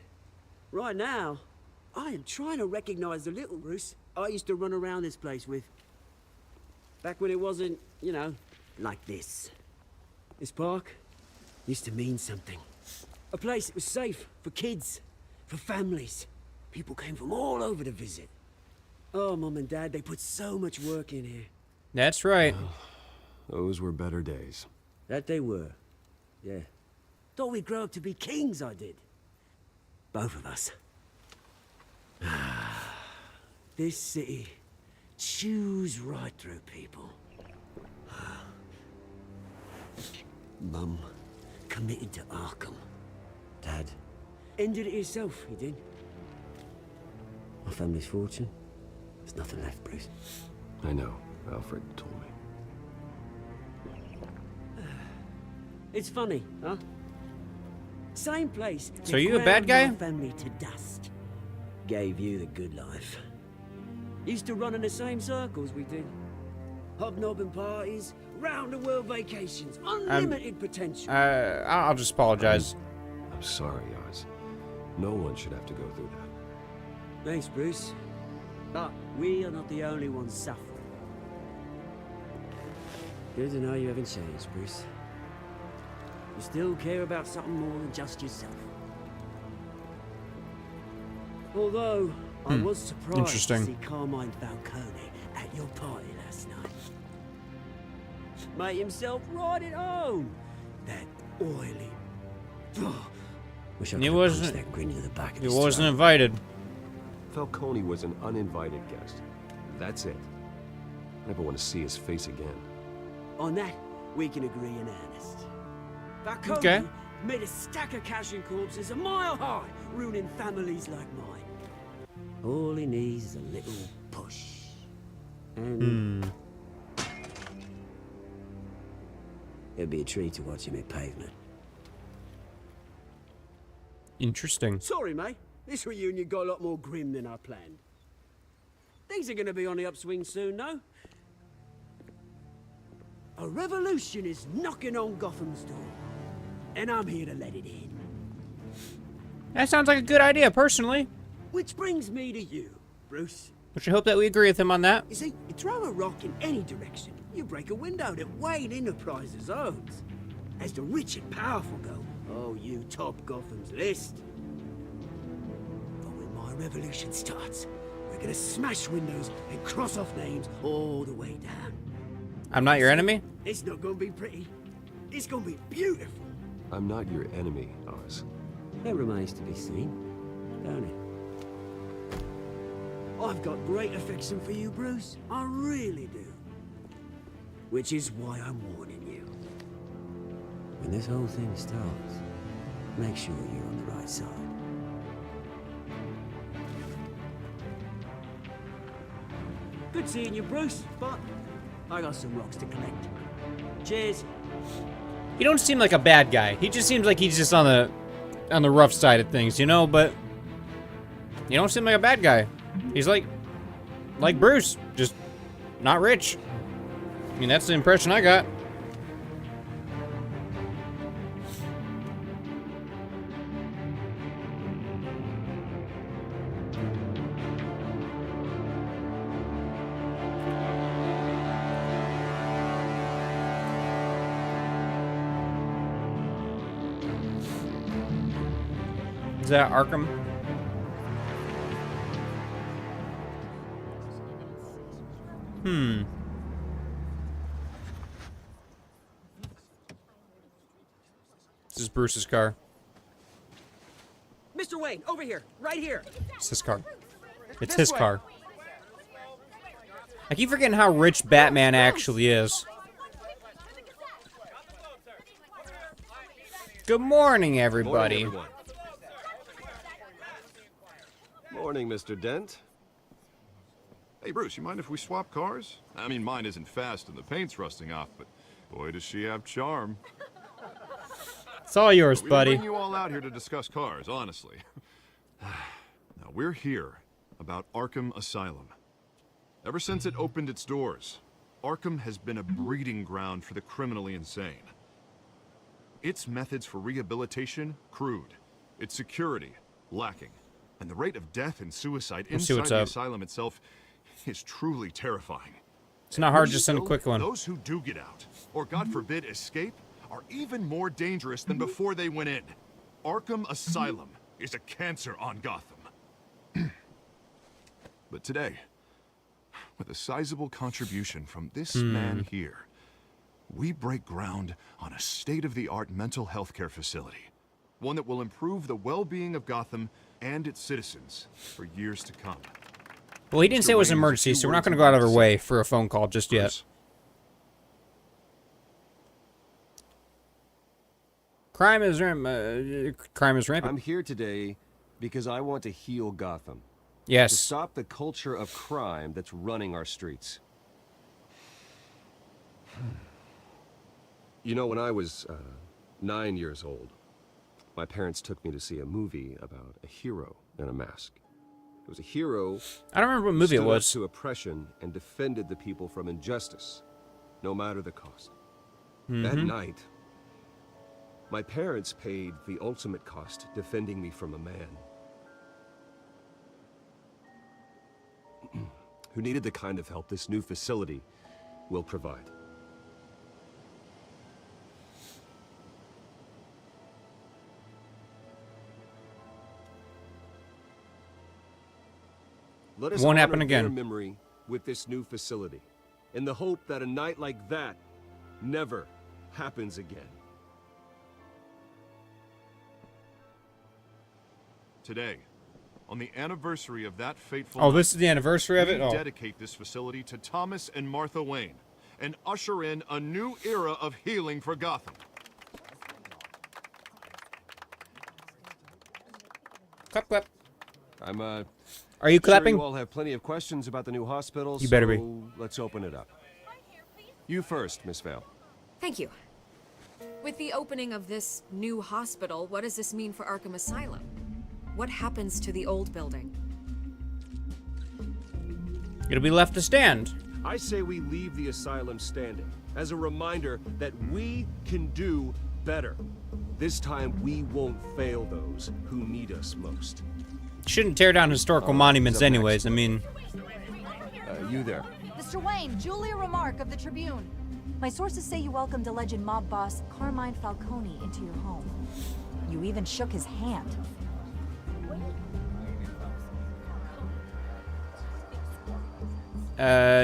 Right now, I am trying to recognize the little Bruce I used to run around this place with. Back when it wasn't, you know, like this. This park used to mean something. A place that was safe for kids, for families. People came from all over to visit. Oh, Mum and Dad, they put so much work in here. That's right. Those were better days. That they were. Yeah. Thought we'd grow up to be kings, I did. Both of us. This city chews right through people. Mum committed to Arkham. Ended it yourself, you did. My family's fortune. There's nothing left, Bruce. I know. Alfred told me. It's funny, huh? Same place. So are you a bad guy? My family to dust. Gave you the good life. Used to run in the same circles we did. Hobnobbing parties, round-the-world vacations, unlimited potential. I'll just apologize. I'm sorry, Oz. No one should have to go through that. Thanks, Bruce. But we are not the only ones suffering. Good to know you haven't changed, Bruce. You still care about something more than just yourself. Although, I was surprised to see Carmine Falcone at your party last night. Made himself right at home. That oily... Wish I could have punched that grin to the back of his He wasn't throat. invited. Falcone was an uninvited guest. That's it. Never want to see his face again. On that, we can agree in earnest. Falcone made a stack of cash and corpses a mile high, ruining families like mine. All he needs is a little push. And... it'd be a treat to watch him hit pavement. Interesting. Sorry, mate. This reunion got a lot more grim than I planned. Things are gonna be on the upswing soon, no? A revolution is knocking on Gotham's door. And I'm here to let it in. That sounds like a good idea, personally. Which brings me to you, Bruce. Which I hope that we agree with him on that. You see, you throw a rock in any direction, you break a window that Wayne Enterprises owns. As the rich and powerful go, oh, you top Gotham's list. But when my revolution starts, we're gonna smash windows and cross off names all the way down. I'm not your enemy? It's not gonna be pretty. It's gonna be beautiful. I'm not your enemy, Oz. That remains to be seen, don't it? I've got great affection for you, Bruce. I really do. Which is why I'm warning you. When this whole thing starts, make sure you're on the right side. Good seeing you, Bruce, but I got some rocks to collect. Cheers. He don't seem like a bad guy. He just seems like he's just on the rough side of things, you know, but you don't seem like a bad guy. He's like Bruce, just not rich. I mean, that's the impression I got. Is that Arkham? This is Bruce's car. Mr. Wayne, over here, right here. It's his car. It's his car. I keep forgetting how rich Batman actually is. Good morning, everybody. Morning, Mr. Dent. Hey, Bruce, you mind if we swap cars? I mean, mine isn't fast and the paint's rusting off, but boy, does she have charm. It's all yours, We buddy. didn't bring you all out here to discuss cars, honestly. Now, we're here about Arkham Asylum. Ever since it opened its doors, Arkham has been a breeding ground for the criminally insane. Its methods for rehabilitation, crude. Its security, lacking. And the rate of death and suicide inside the asylum itself is truly terrifying. It's not hard to send a quick one. Those who do get out, or God forbid escape, are even more dangerous than before they went in. Arkham Asylum is a cancer on Gotham. But today, with a sizable contribution from this man here, we break ground on a state-of-the-art mental health care facility. One that will improve the well-being of Gotham and its citizens for years to come. Well, he didn't say it was an emergency, so we're not going to go out of our way for a phone call just yet. Crime is rampant. I'm here today because I want to heal Gotham. Yes. To stop the culture of crime that's running our streets. You know, when I was 9 years old, my parents took me to see a movie about a hero in a mask. It was a hero. I don't remember what movie it was. Stood up to oppression and defended the people from injustice, no matter the cost. That night, my parents paid the ultimate cost defending me from a man who needed the kind of help this new facility will provide. Let us Won't honor happen again. their memory with this new facility, in the hope that a night like that never happens again. Today, on the anniversary of that fateful Oh, this is the anniversary of it? we Oh. dedicate this facility to Thomas and Martha Wayne and usher in a new era of healing for Gotham. Clap, clap. I'm Are you clapping? Sure you all have plenty of questions about the new hospital. You better be. So let's open it up. You first, Miss Vale. Thank you. With the opening of this new hospital, what does this mean for Arkham Asylum? What happens to the old building? It'll be left to stand. I say we leave the asylum standing as a reminder that we can do better. This time we won't fail those who need us most. Shouldn't tear down historical monuments anyways, I mean... You there. Mr. Wayne, Julia Remark of the Tribune. My sources say you welcomed alleged mob boss Carmine Falcone into your home. You even shook his hand.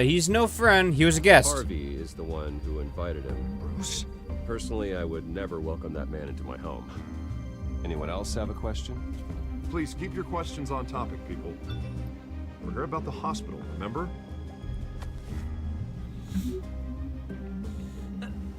He's no friend. He was a guest. Harvey is the one who invited him. Bruce. Personally, I would never welcome that man into my home. Anyone else have a question? Please keep your questions on topic, people. We're here about the hospital, remember?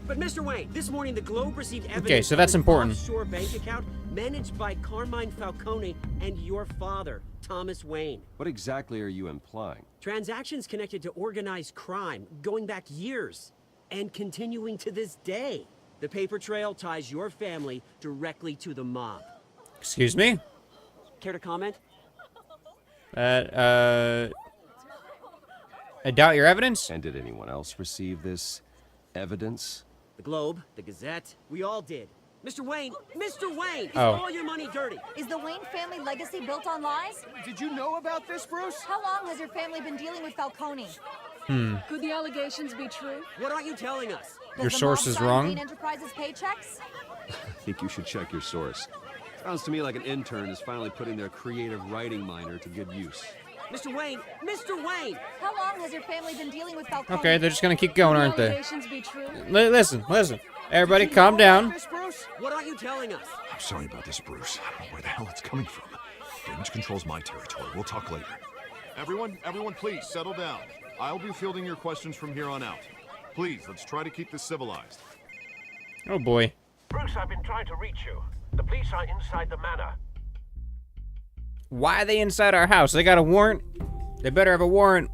But Mr. Wayne, this morning the Globe received evidence Okay, so that's of an important. offshore bank account managed by Carmine Falcone and your father, Thomas Wayne. What exactly are you implying? Transactions connected to organized crime going back years and continuing to this day. The paper trail ties your family directly to the mob. Excuse me? Care to comment? I doubt your evidence? And did anyone else receive this evidence? The Globe, the Gazette, we all did. Mr. Wayne, is Oh. all your money dirty? Is the Wayne family legacy built on lies? Did you know about this, Bruce? How long has your family been dealing with Falcone? Could the allegations be true? What aren't you telling us? Does Your the source mob is sign wrong? Wayne Enterprises paychecks? I think you should check your source. Sounds to me like an intern is finally putting their creative writing minor to good use. Mr. Wayne! Mr. Wayne! How long has your family been dealing with Falcone? Okay, they're just gonna keep going, aren't they? Allegations be true? Listen. Everybody calm down. What aren't you telling us? I'm sorry about this, Bruce. I don't know where the hell it's coming from. Damage control's my territory. We'll talk later. Everyone, please settle down. I'll be fielding your questions from here on out. Please, let's try to keep this civilized. Oh boy. Bruce, I've been trying to reach you. The police are inside the manor. Why are they inside our house? They got a warrant? They better have a warrant.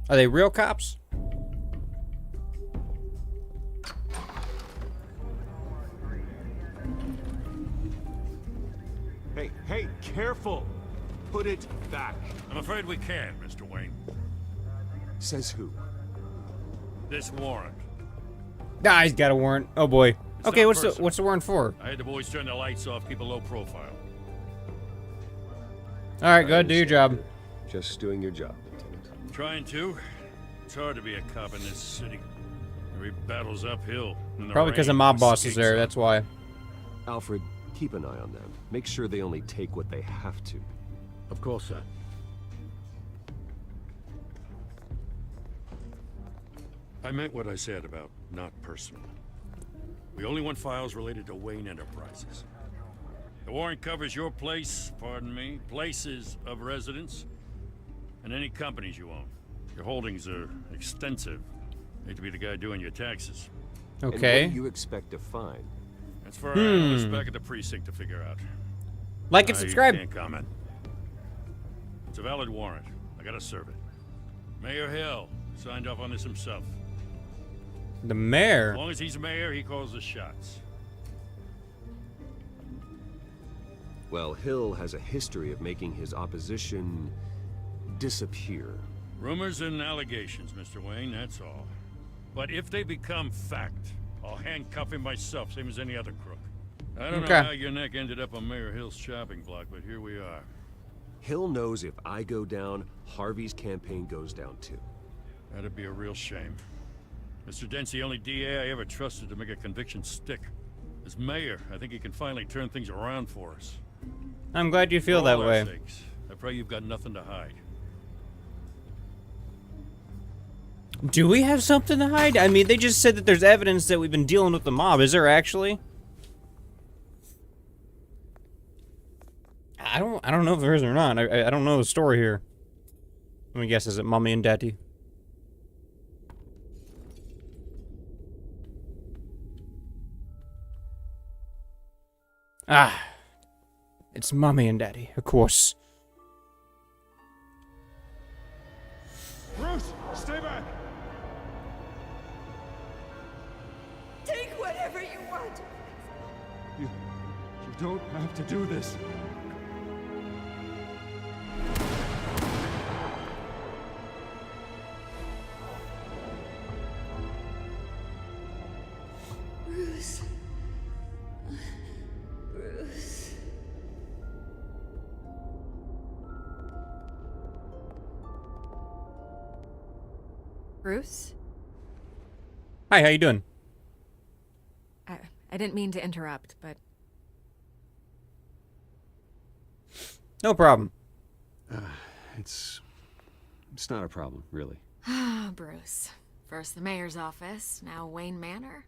Are they real cops? Hey, careful! Put it back. I'm afraid we can't, Mr. Wayne. Says who? This warrant. Ah, he's got a warrant. Oh boy. It's Okay, not what's personal. the warrant for? I had the boys turn the lights off, keep a low profile. All right, go ahead, do your job. Just doing your job, Lieutenant. Trying to. It's hard to be a cop in this city. Every battle's uphill. in the Probably because the rain, mob the boss is skates there. up. That's why. Alfred, keep an eye on them. Make sure they only take what they have to. Of course, sir. I meant what I said about not personal. We only want files related to Wayne Enterprises. The warrant covers your place, pardon me, places of residence, and any companies you own. Your holdings are extensive. Hate to be the guy doing your taxes. And Okay. what do you expect to find? That's for our analysts back at the precinct to figure out. Like and subscribe. Can't comment. It's a valid warrant. I gotta serve it. Mayor Hill signed off on this himself. The mayor? As long as he's mayor, he calls the shots. Well, Hill has a history of making his opposition disappear. Rumors and allegations, Mr. Wayne, that's all. But if they become fact, I'll handcuff him myself, same as any other crook. I don't know how your neck ended up on Mayor Hill's chopping block, but here we are. Hill knows if I go down, Harvey's campaign goes down too. That'd be a real shame. Mr. Dent's the only DA I ever trusted to make a conviction stick. As mayor, I think he can finally turn things around for us. I'm glad you feel that way. Sakes, I pray you've got nothing to hide. Do we have something to hide? I mean, they just said that there's evidence that we've been dealing with the mob. Is there actually? I don't know if there is or not. I don't know the story here. Let me guess, is it Mommy and Daddy? Ah. It's Mommy and Daddy, of course. Bruce, stay back! Take whatever you want. You don't have to do this. Bruce. Bruce. Bruce? Hi, how you doing? I didn't mean to interrupt, but... No problem. It's not a problem, really. Ah, Bruce. First the mayor's office, now Wayne Manor.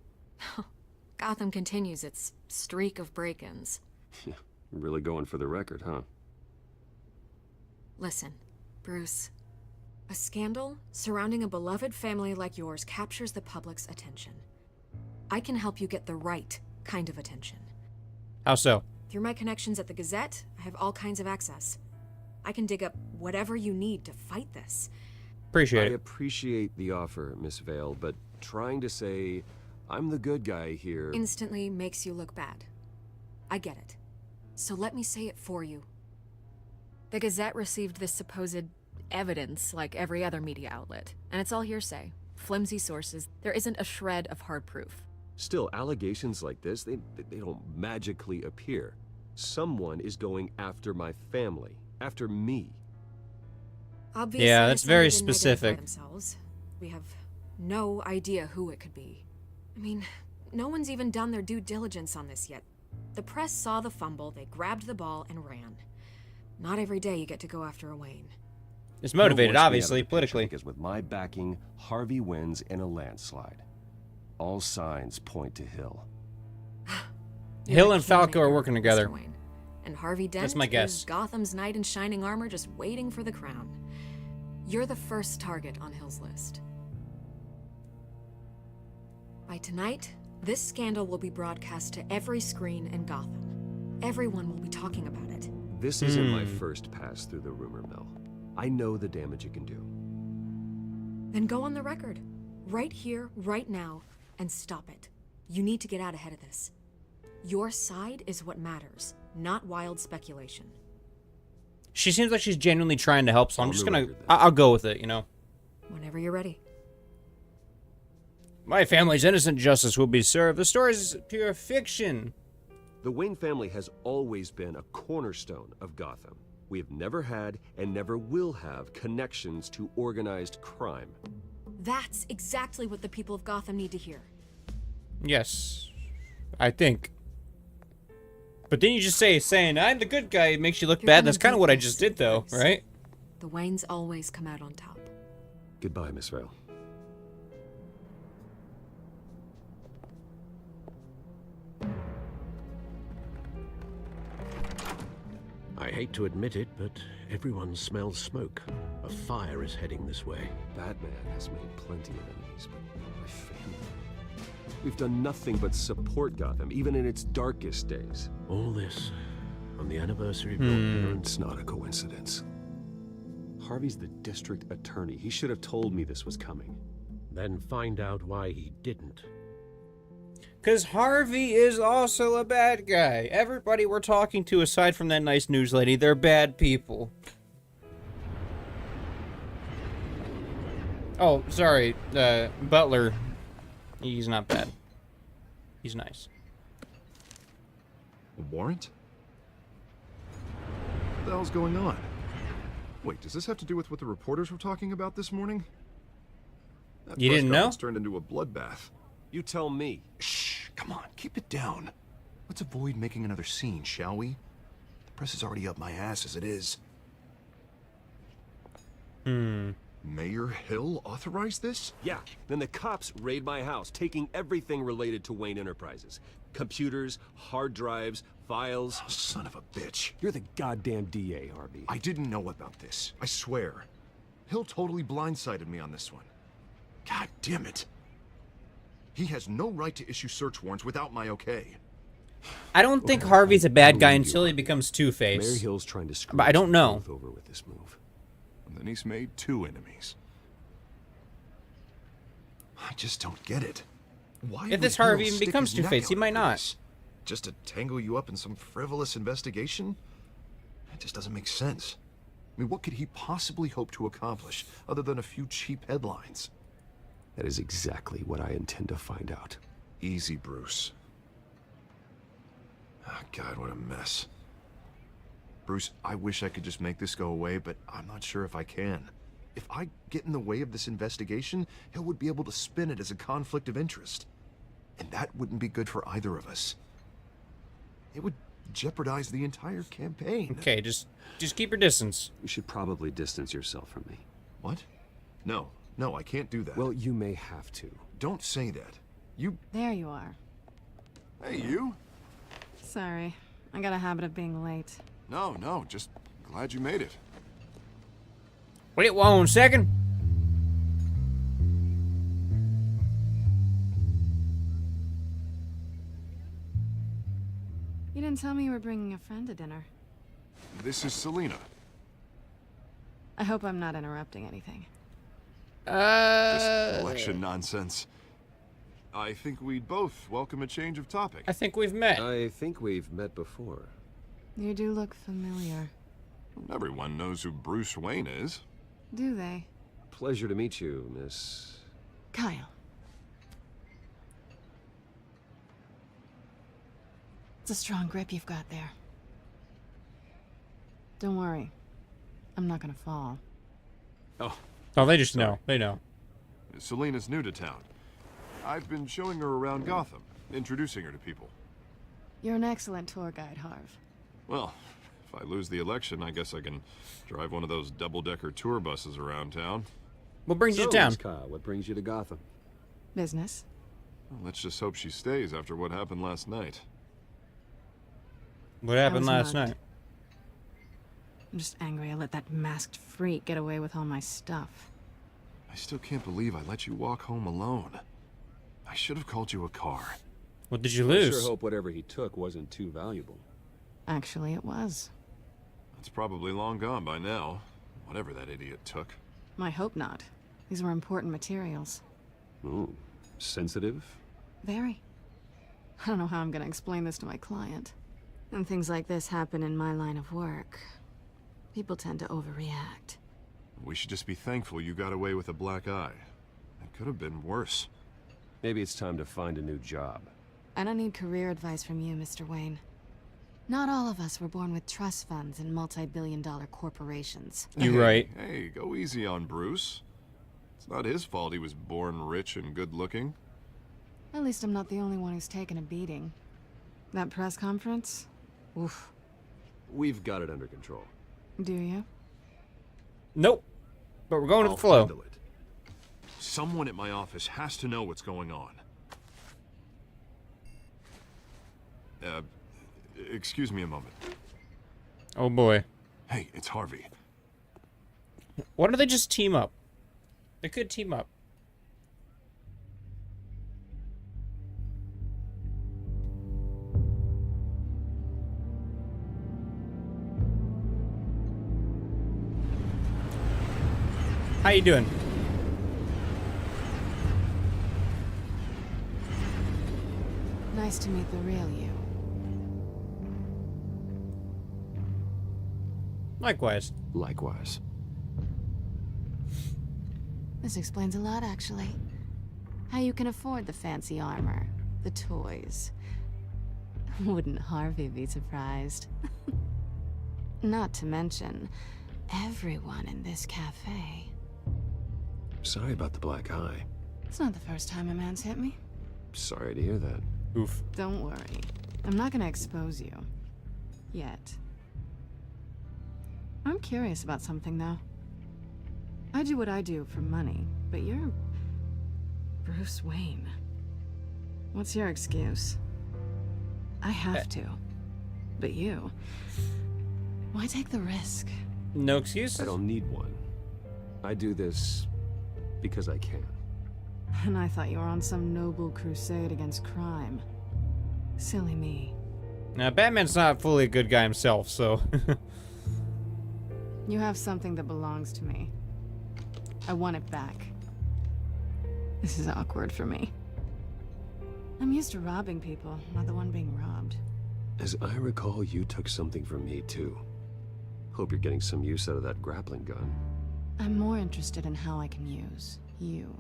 Gotham continues its streak of break-ins. Yeah, really going for the record, huh? Listen, Bruce. A scandal surrounding a beloved family like yours captures the public's attention. I can help you get the right kind of attention. How so? Through my connections at the Gazette, I have all kinds of access. I can dig up whatever you need to fight this. Appreciate it. I appreciate the offer, Miss Vale, but trying to say I'm the good guy here Instantly makes you look bad. I get it. So let me say it for you. The Gazette received this supposed evidence like every other media outlet, and it's all hearsay. Flimsy sources. There isn't a shred of hard proof. Still, allegations like this, they don't magically appear. Someone is going after my family, after me. Obviously, yeah, that's very somebody didn't identify specific. themselves. We have no idea who it could be. I mean, no one's even done their due diligence on this yet. The press saw the fumble, they grabbed the ball and ran. Not every day you get to go after a Wayne. It's motivated, Hill wants me obviously, out of the picture politically. Because with my backing, Harvey wins in a landslide. All signs point to Hill. Hill and Falco are working together. Mr. Wayne. And Harvey Dent That's my guess. is Gotham's knight in shining armor just waiting for the crown. You're the first target on Hill's list. By tonight, this scandal will be broadcast to every screen in Gotham. Everyone will be talking about it. This isn't my first pass through the rumor mill. I know the damage it can do. Then go on the record. Right here, right now, and stop it. You need to get out ahead of this. Your side is what matters, not wild speculation. She seems like she's genuinely trying to help, so I'm just gonna... I'll go with it, you know? Whenever you're ready. My family's innocent, justice will be served. The story is pure fiction. The Wayne family has always been a cornerstone of Gotham. We have never had and never will have connections to organized crime. That's exactly what the people of Gotham need to hear. Yes, I think. But then you just saying I'm the good guy, it makes you look bad. That's kind of what I just did, though, right? The Waynes always come out on top. Goodbye, Miss Vale. I hate to admit it, but everyone smells smoke. A fire is heading this way. Batman has made plenty of enemies, but my family... We've done nothing but support Gotham, even in its darkest days. All this on the anniversary of your parents. It's not a coincidence. Harvey's the district attorney. He should have told me this was coming. Then find out why he didn't. Because Harvey is also a bad guy. Everybody we're talking to, aside from that nice news lady, they're bad people. Oh, sorry. Butler. He's not bad. He's nice. A warrant? What the hell's going on? Wait, does this have to do with what the reporters were talking about this morning? That You didn't know? conference turned into a bloodbath. You tell me. Shh, come on, keep it down. Let's avoid making another scene, shall we? The press is already up my ass as it is. Mayor Hill authorized this? Yeah, then the cops raid my house, taking everything related to Wayne Enterprises. Computers, hard drives, files. Oh, son of a bitch. You're the goddamn DA, Harvey. I didn't know about this, I swear. Hill totally blindsided me on this one. God damn it. He has no right to issue search warrants without my okay. I don't think Harvey's a bad guy until he becomes Two-Face. Mayor Hill's trying to screw But I don't know. over with this move. And then he's made 2 enemies. I just don't get it. Why If this Harvey even becomes Two-Face, he might not. Just to tangle you up in some frivolous investigation? That just doesn't make sense. I mean, what could he possibly hope to accomplish other than a few cheap headlines? That is exactly what I intend to find out. Easy, Bruce. Oh, God, what a mess. Bruce, I wish I could just make this go away, but I'm not sure if I can. If I get in the way of this investigation, Hill would be able to spin it as a conflict of interest. And that wouldn't be good for either of us. It would jeopardize the entire campaign. Okay, just keep your distance. You should probably distance yourself from me. What? No, I can't do that. Well, you may have to. Don't say that. You... There you are. Hey, you? Sorry. I got a habit of being late. No, just glad you made it. Wait 1 second. You didn't tell me you were bringing a friend to dinner. This is Selena. I hope I'm not interrupting anything. This election nonsense. I think we'd both welcome a change of topic. I think we've met. I think we've met before. You do look familiar. Everyone knows who Bruce Wayne is. Do they? Pleasure to meet you, Miss... Kyle. It's a strong grip you've got there. Don't worry. I'm not gonna fall. Oh, they just know. They know. Selena's new to town. I've been showing her around Gotham, introducing her to people. You're an excellent tour guide, Harv. Well, if I lose the election, I guess I can drive one of those double-decker tour buses around town. What brings you to town? Miss Kyle, what brings you to Gotham? Business. Well, let's just hope she stays after what happened last night. What happened last mugged. night? I'm just angry I let that masked freak get away with all my stuff. I still can't believe I let you walk home alone. I should have called you a car. What did you I lose? sure hope whatever he took wasn't too valuable. Actually, it was. It's probably long gone by now, whatever that idiot took. I hope not. These were important materials. Ooh, sensitive? Very. I don't know how I'm gonna explain this to my client. When things like this happen in my line of work, people tend to overreact. We should just be thankful you got away with a black eye. It could have been worse. Maybe it's time to find a new job. I don't need career advice from you, Mr. Wayne. Not all of us were born with trust funds and multi-billion-dollar corporations. You're right. Hey, go easy on Bruce. It's not his fault he was born rich and good-looking. At least I'm not the only one who's taken a beating. That press conference? Oof. We've got it under control. Do you? Nope. But we're going to I'll the flow. handle it. Someone at my office has to know what's going on. Excuse me a moment. Oh boy. Hey, it's Harvey. Why don't they just team up? They could team up. How you doing? Nice to meet the real you. Likewise. Likewise. This explains a lot, actually. How you can afford the fancy armor, the toys. Wouldn't Harvey be surprised? Not to mention, everyone in this cafe. Sorry about the black eye. It's not the first time a man's hit me. Sorry to hear that. Oof. Don't worry. I'm not gonna expose you. Yet. I'm curious about something, though. I do what I do for money, but you're... Bruce Wayne. What's your excuse? I have to. But you... Why take the risk? No excuse? I don't need one. I do this because I can. And I thought you were on some noble crusade against crime. Silly me. Now, Batman's not fully a good guy himself, so... You have something that belongs to me. I want it back. This is awkward for me. I'm used to robbing people, not the one being robbed. As I recall, you took something from me, too. Hope you're getting some use out of that grappling gun. I'm more interested in how I can use you.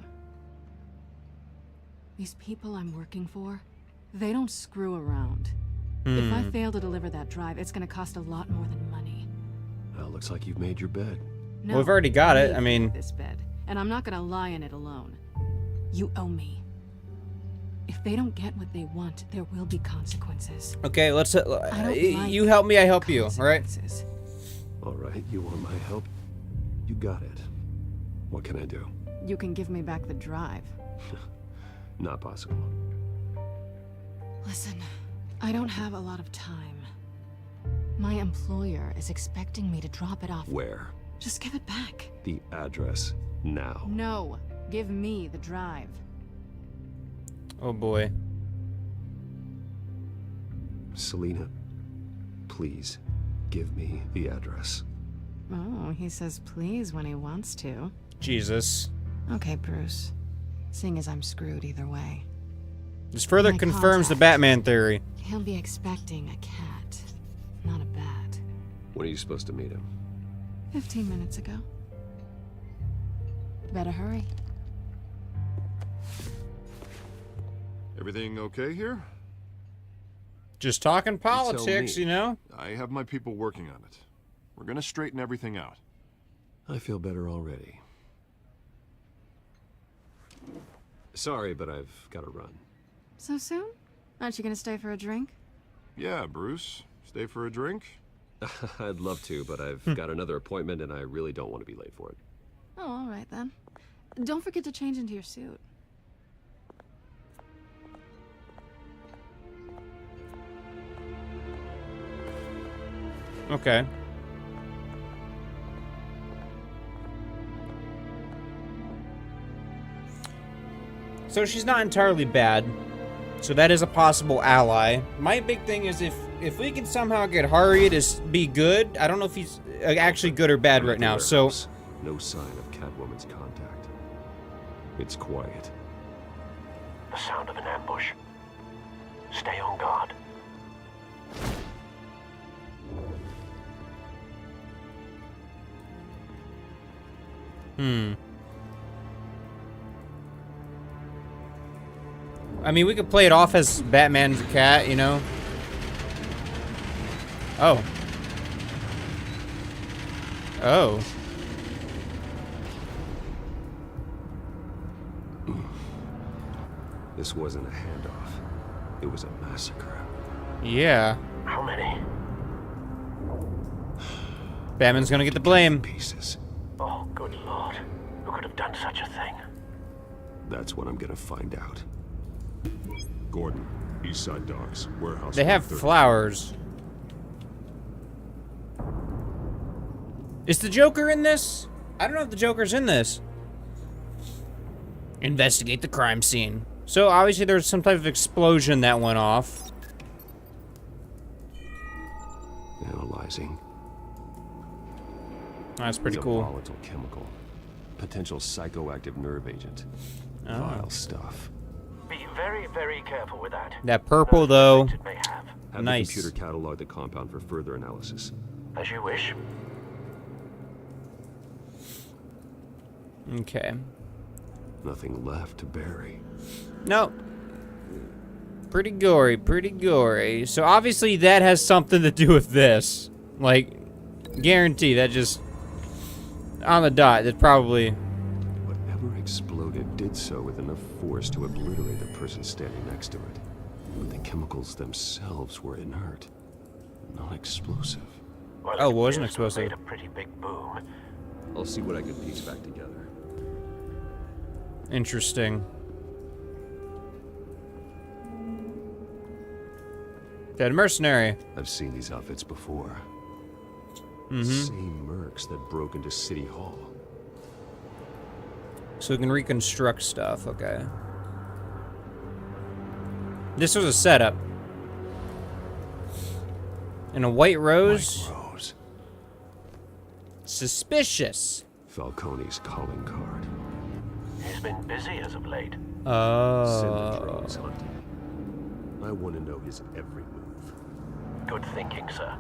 These people I'm working for, they don't screw around. If I fail to deliver that drive, it's gonna cost a lot more than money. Well, looks like you've made your bed. No, well, we've already got it. I you mean... made this bed, and I'm not gonna lie in it alone. You owe me. If they don't get what they want, there will be consequences. Okay, let's... I don't like you help me, I help you, alright? Alright, you want my help? You got it. What can I do? You can give me back the drive. Not possible. Listen, I don't have a lot of time. My employer is expecting me to drop it off. Where? Just give it back. The address, now. No, give me the drive. Oh boy. Selina, please, give me the address. Oh, he says please when he wants to. Jesus. Okay, Bruce. Seeing as I'm screwed either way. This further My confirms the contact. Batman theory. He'll be expecting a cat, not a bat. When are you supposed to meet him? 15 minutes ago. Better hurry. Everything okay here? Just talking politics, me. you know? I have my people working on it. We're gonna straighten everything out. I feel better already. Sorry, but I've got to run. So soon? Aren't you gonna stay for a drink? Yeah, Bruce. Stay for a drink? I'd love to, but I've got another appointment and I really don't want to be late for it. Oh, all right then. Don't forget to change into your suit. Okay. So she's not entirely bad. So that is a possible ally. My big thing is if we can somehow get Hari to be good, I don't know if he's actually good or bad right now. So no sign of Catwoman's contact. It's quiet. The sound of an ambush. Stay on guard. I mean, we could play it off as Batman's cat, you know? Oh. Oh. This wasn't a handoff. It was a massacre. Yeah. How many? Batman's gonna get the blame. Pieces. Oh, good lord. Who could have done such a thing? That's what I'm gonna find out. Gordon, Eastside Docks, warehouse. They have 130. flowers. Is the Joker in this? I don't know if the Joker's in this. Investigate the crime scene. So obviously there's some type of explosion that went off. Analyzing. That's pretty It's cool. A volatile chemical. Potential psychoactive nerve agent. Oh. Vile stuff. Be very, very careful with that. That purple, though. It may have. Have Nice. the computer catalog the compound for further analysis. As you wish. Okay. Nothing left to bury. No. Pretty gory, pretty gory. So obviously that has something to do with this. Like, guarantee that just on the dot. That probably. Whatever exploded did so with enough force to obliterate the person standing next to it. But the chemicals themselves were inert, not explosive. Well, Oh, it wasn't appears to have explosive. made a pretty big boom. I'll see what I can piece back together. Interesting. Dead mercenary. I've seen these outfits before. Mm-hmm. Same mercs that broke into City Hall. So we can reconstruct stuff, okay. This was a setup. And a white rose? White rose. Suspicious. Falcone's calling card. He's been busy as of late. Oh. Syndicate hunting. I want to know his every move. Good thinking, sir.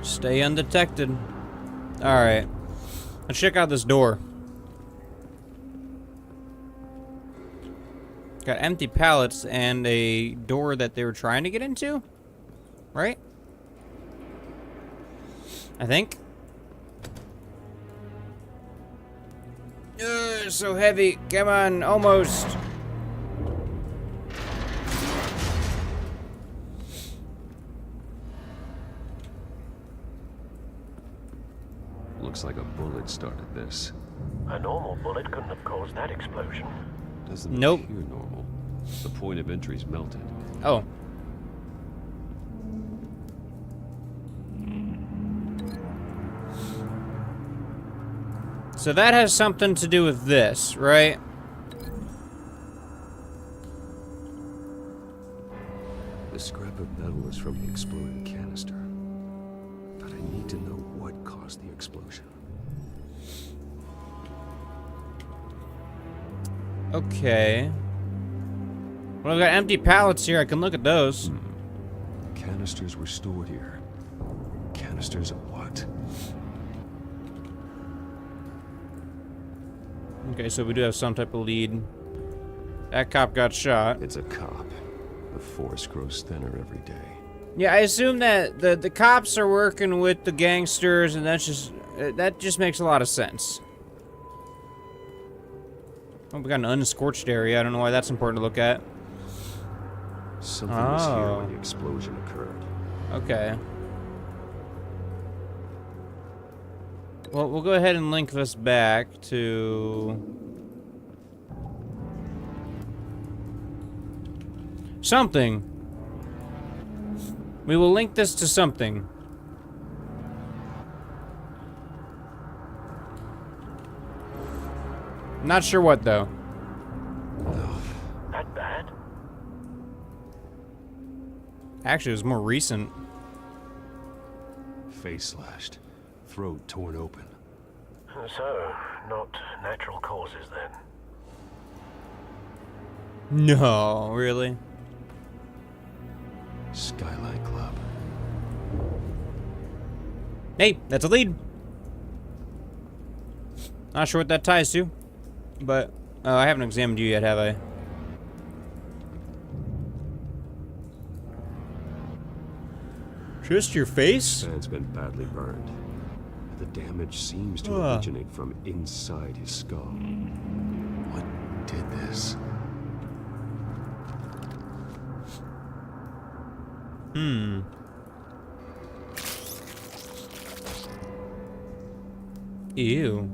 Stay undetected. Alright. Let's check out this door. Got empty pallets and a door that they were trying to get into? Right? I think. So heavy. Come on, almost. Looks like a bullet started this. A normal bullet couldn't have caused that explosion. Doesn't Nope. appear normal. The point of entry's melted. Oh. So that has something to do with this, right? The scrap of metal is from the exploded canister. But I need to know what caused the explosion. Okay. Well, I've got empty pallets here. I can look at those. Canisters were stored here. Canisters of what? Okay, so we do have some type of lead. That cop got shot. It's a cop. The force grows thinner every day. Yeah, I assume that the cops are working with the gangsters, and that just makes a lot of sense. Oh, we got an unscorched area. I don't know why that's important to look at. Something was here when the explosion occurred. Okay. Well, we'll go ahead and link this back to something. We will link this to something. Not sure what, though. That bad? Actually, it was more recent. Face slashed. Throat torn open. So, not natural causes then. No, really? Skylight Club. Hey, that's a lead. Not sure what that ties to, but I haven't examined you yet, have I? Just your face? Man's been badly burned. The damage seems to originate from inside his skull. What did this? Ew.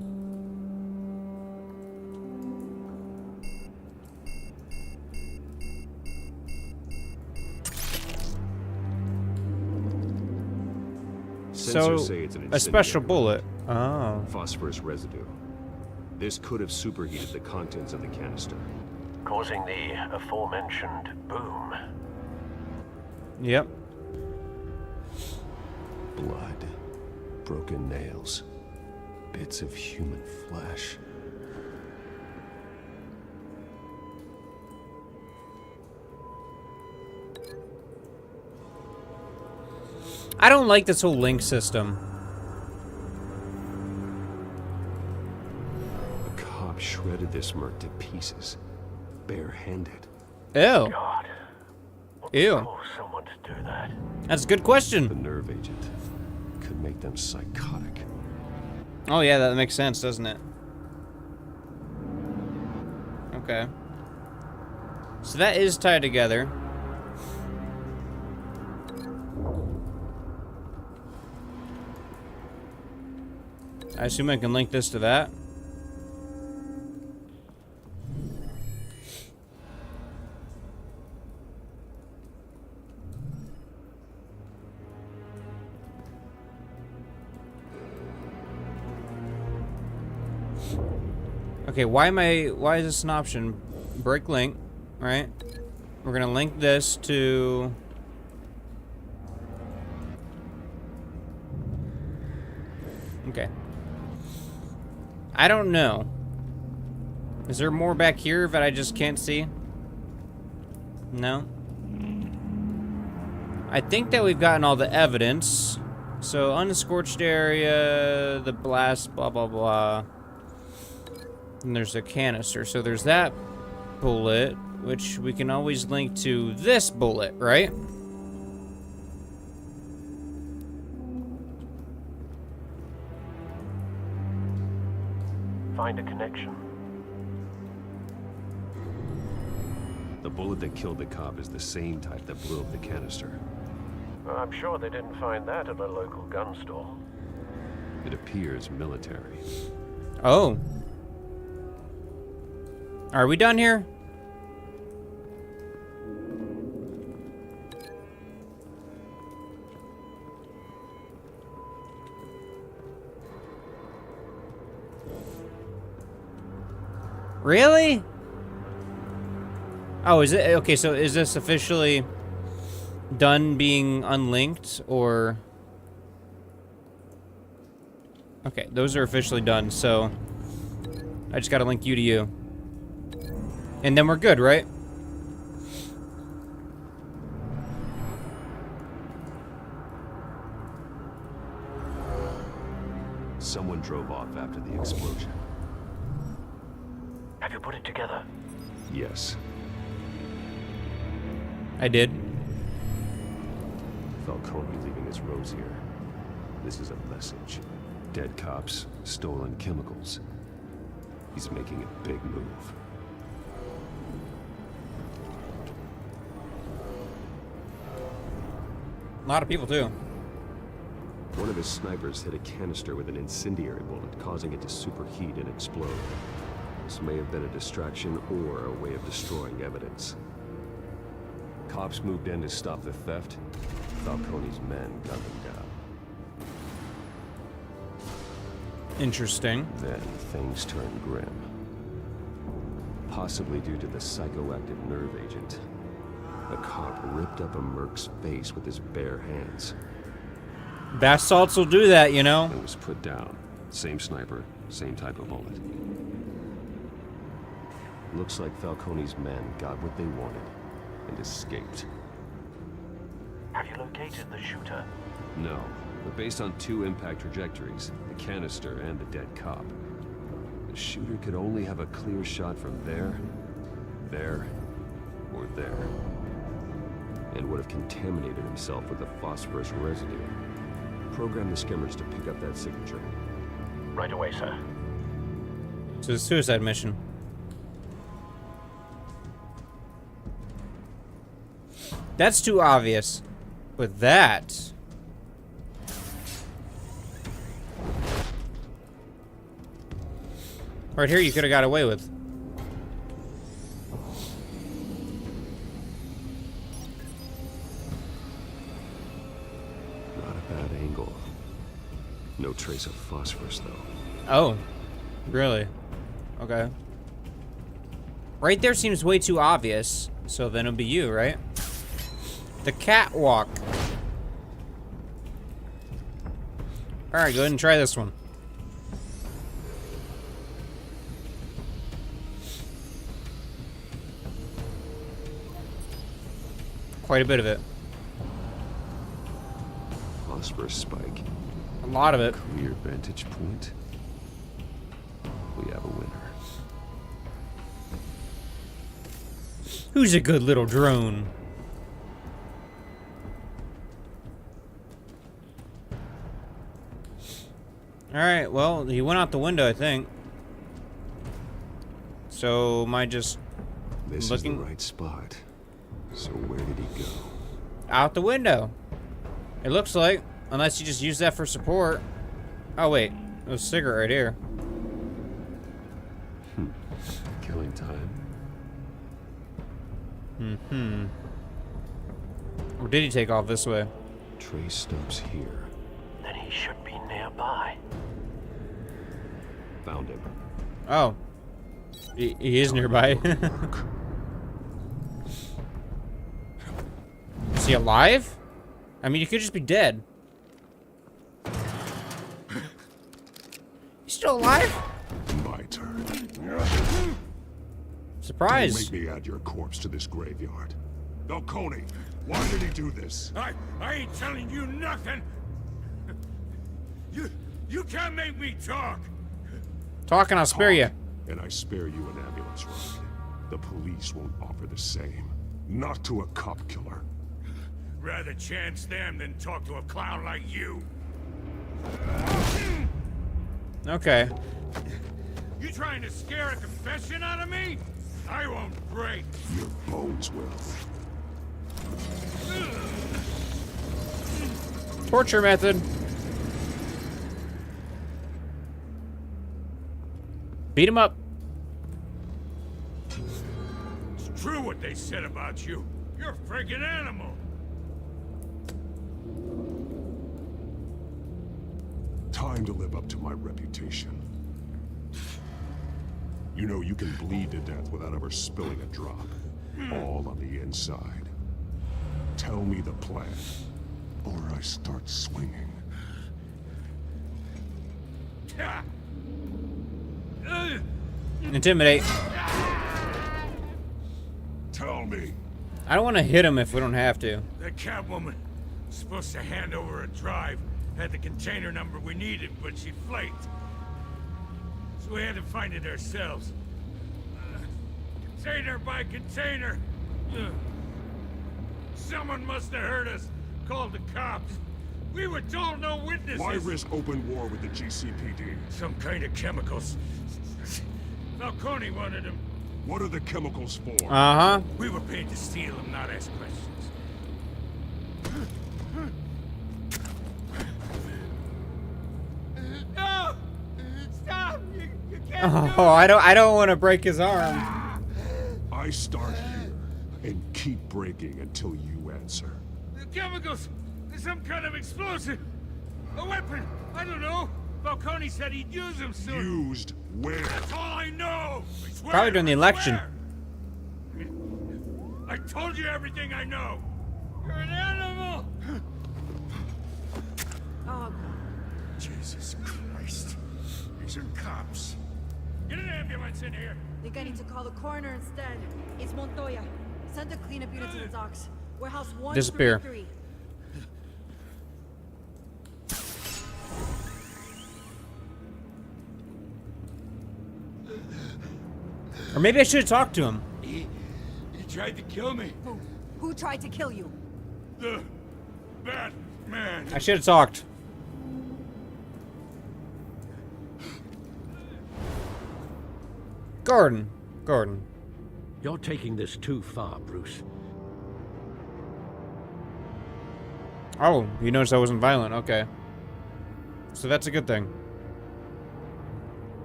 So, Sensors say it's an a special incendiary. bullet. Oh. Phosphorus residue. This could have superheated the contents of the canister. Causing the aforementioned boom. Yep. Blood. broken nails, bits of human flesh. I don't like this whole link system. A cop shredded this merc to pieces, barehanded. Ew. God. Ew. Force someone to do that. That's a good question. The nerve agent could make them psychotic. Oh yeah, that makes sense, doesn't it? Okay. So that is tied together. I assume I can link this to that. Okay, why is this an option? Break link, right? We're gonna link this to... Okay. I don't know. Is there more back here that I just can't see? No? I think that we've gotten all the evidence. So, unscorched area, the blast, blah, blah, blah. And there's a canister. So there's that bullet, which we can always link to this bullet, right? Find a connection. The bullet that killed the cop is the same type that blew up the canister. I'm sure they didn't find that at a local gun store. It appears military. Oh. Are we done here? Really? Oh, is it? Okay, so is this officially done being unlinked, or... Okay, those are officially done, so... I just gotta link you to you. And then we're good, right? Someone drove off after the explosion. Have you put it together? Yes. I did. Falcone leaving his rose here. This is a message. Dead cops, stolen chemicals. He's making a big move. A lot of people, too. One of his snipers hit a canister with an incendiary bullet, causing it to superheat and explode. This may have been a distraction or a way of destroying evidence. Cops moved in to stop the theft. Falcone's men got them down. Interesting. Then things turned grim. Possibly due to the psychoactive nerve agent. A cop ripped up a merc's face with his bare hands. Bath salts will do that, you know? It was put down. Same sniper, same type of bullet. Looks like Falcone's men got what they wanted and escaped. Have you located the shooter? No, but based on two impact trajectories, the canister and the dead cop, the shooter could only have a clear shot from there, or there, and would have contaminated himself with the phosphorus residue. Program the skimmers to pick up that signature. Right away, sir. It's a suicide mission. That's too obvious. But that... right here you could have got away with. Not a bad angle. No trace of phosphorus, though. Oh. Really? Okay. Right there seems way too obvious. So then it'll be you, right? The catwalk. Alright, go ahead and try this one. Quite a bit of it. Phosphorus spike. A lot of it. Clear vantage point. We have a winner. Who's a good little drone? Alright, well, he went out the window, I think. So, am I just This looking? is the right spot. So where did he go? Out the window. It looks like. Unless you just use that for support. Oh, wait. There's a cigarette right here. Killing time. Mm-hmm. Or did he take off this way? Trace stops here. Then he should be nearby. Found him. Oh. He is nearby. Is he alive? I mean, he could just be dead. He's still alive? My turn. Surprise. Don't make me add your corpse to this graveyard. Falcone, why did he do this? I ain't telling you nothing. You can't make me talk. Talking, I'll spare you. And I spare you an ambulance ride. The police won't offer the same. Not to a cop killer. Rather chance them than talk to a clown like you. Okay. You trying to scare a confession out of me? I won't break. Your bones will. Torture method. Beat him up. It's true what they said about you. You're a friggin' animal. Time to live up to my reputation. You know you can bleed to death without ever spilling a drop. All on the inside. Tell me the plan, or I start swinging. Intimidate. Tell me. I don't want to hit him if we don't have to. The catwoman was supposed to hand over a drive. Had the container number we needed, but she flaked. So we had to find it ourselves. Container by container. Someone must have heard us. Called the cops. We were told no witnesses. Why risk open war with the GCPD? Some kind of chemicals. Falcone wanted them. What are the chemicals for? Uh-huh. We were paid to steal them, not ask questions. No! Stop! You can't Oh, I don't want to break his arm. I start here and keep breaking until you answer. The chemicals! There's some kind of explosive! A weapon! I don't know! Falcone said he'd use them soon. Used where? That's all I know! I swear, Probably during the election. I told you everything I know! You're an animal! Oh, Jesus Christ. These are cops. Get an ambulance in here! think I need to call the coroner instead. It's Montoya. Send the cleanup unit to the docks. Warehouse 133. Disappear. Or maybe I should have talked to him. He tried to kill me. Who tried to kill you? The Batman. I should have talked. Gordon. You're taking this too far, Bruce. Oh, you noticed I wasn't violent. Okay. So that's a good thing.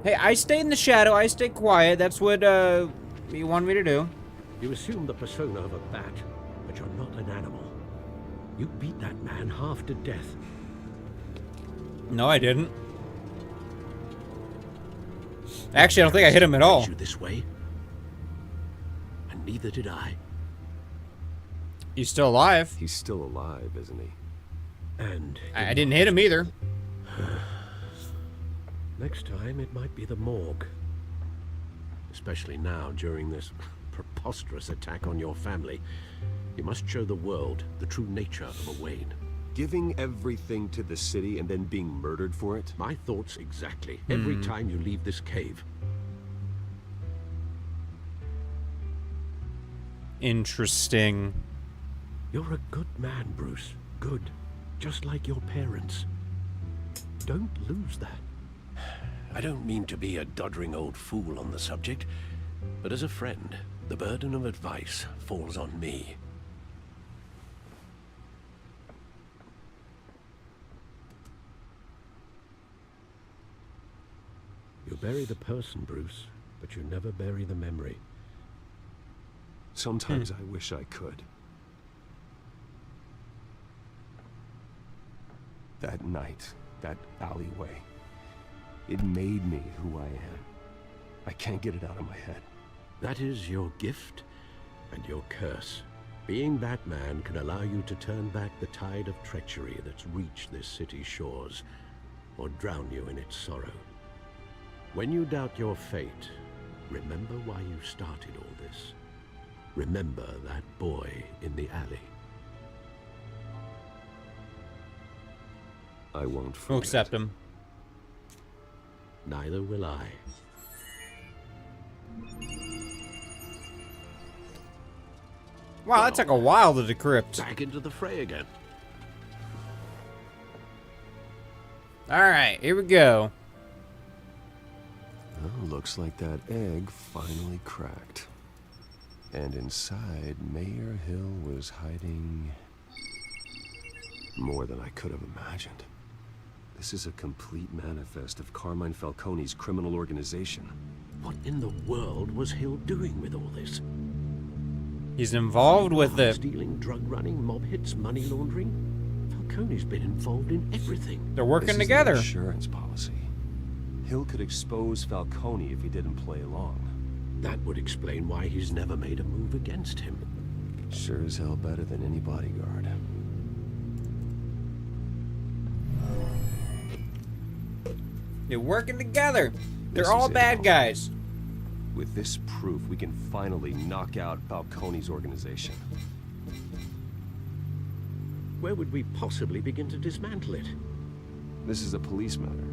Hey, I stay in the shadow. I stay quiet. That's what you want me to do. You assume the persona of a bat, but you're not an animal. You beat that man half to death. No, I didn't. Actually, I don't think I hit him at all. You this way, and neither did I. He's still alive. He's still alive, isn't he? And I didn't hit him either. Next time, it might be the morgue. Especially now, during this preposterous attack on your family. You must show the world the true nature of a Wayne. Giving everything to the city and then being murdered for it? My thoughts exactly. Every time you leave this cave. Interesting. You're a good man, Bruce. Good. Just like your parents. Don't lose that. I don't mean to be a doddering old fool on the subject, but as a friend, the burden of advice falls on me. You bury the person, Bruce, but you never bury the memory. Sometimes I wish I could. That night, that alleyway, it made me who I am. I can't get it out of my head. That is your gift and your curse. Being Batman can allow you to turn back the tide of treachery that's reached this city's shores, or drown you in its sorrow. When you doubt your fate, remember why you started all this. Remember that boy in the alley. I won't forget. We'll accept him. Neither will I. Wow, that took a while to decrypt. Back into the fray again. Alright, here we go. Well, looks like that egg finally cracked. And inside, Mayor Hill was hiding more than I could have imagined. This is a complete manifest of Carmine Falcone's criminal organization. What in the world was Hill doing with all this? He's involved with the stealing, drug running, mob hits, money laundering. Falcone's been involved in everything. They're working This is together. an insurance policy. Hill could expose Falcone if he didn't play along. That would explain why he's never made a move against him. Sure as hell better than any bodyguard. They're working together. They're This all is it, bad Al. guys. With this proof, we can finally knock out Falcone's organization. Where would we possibly begin to dismantle it? This is a police matter.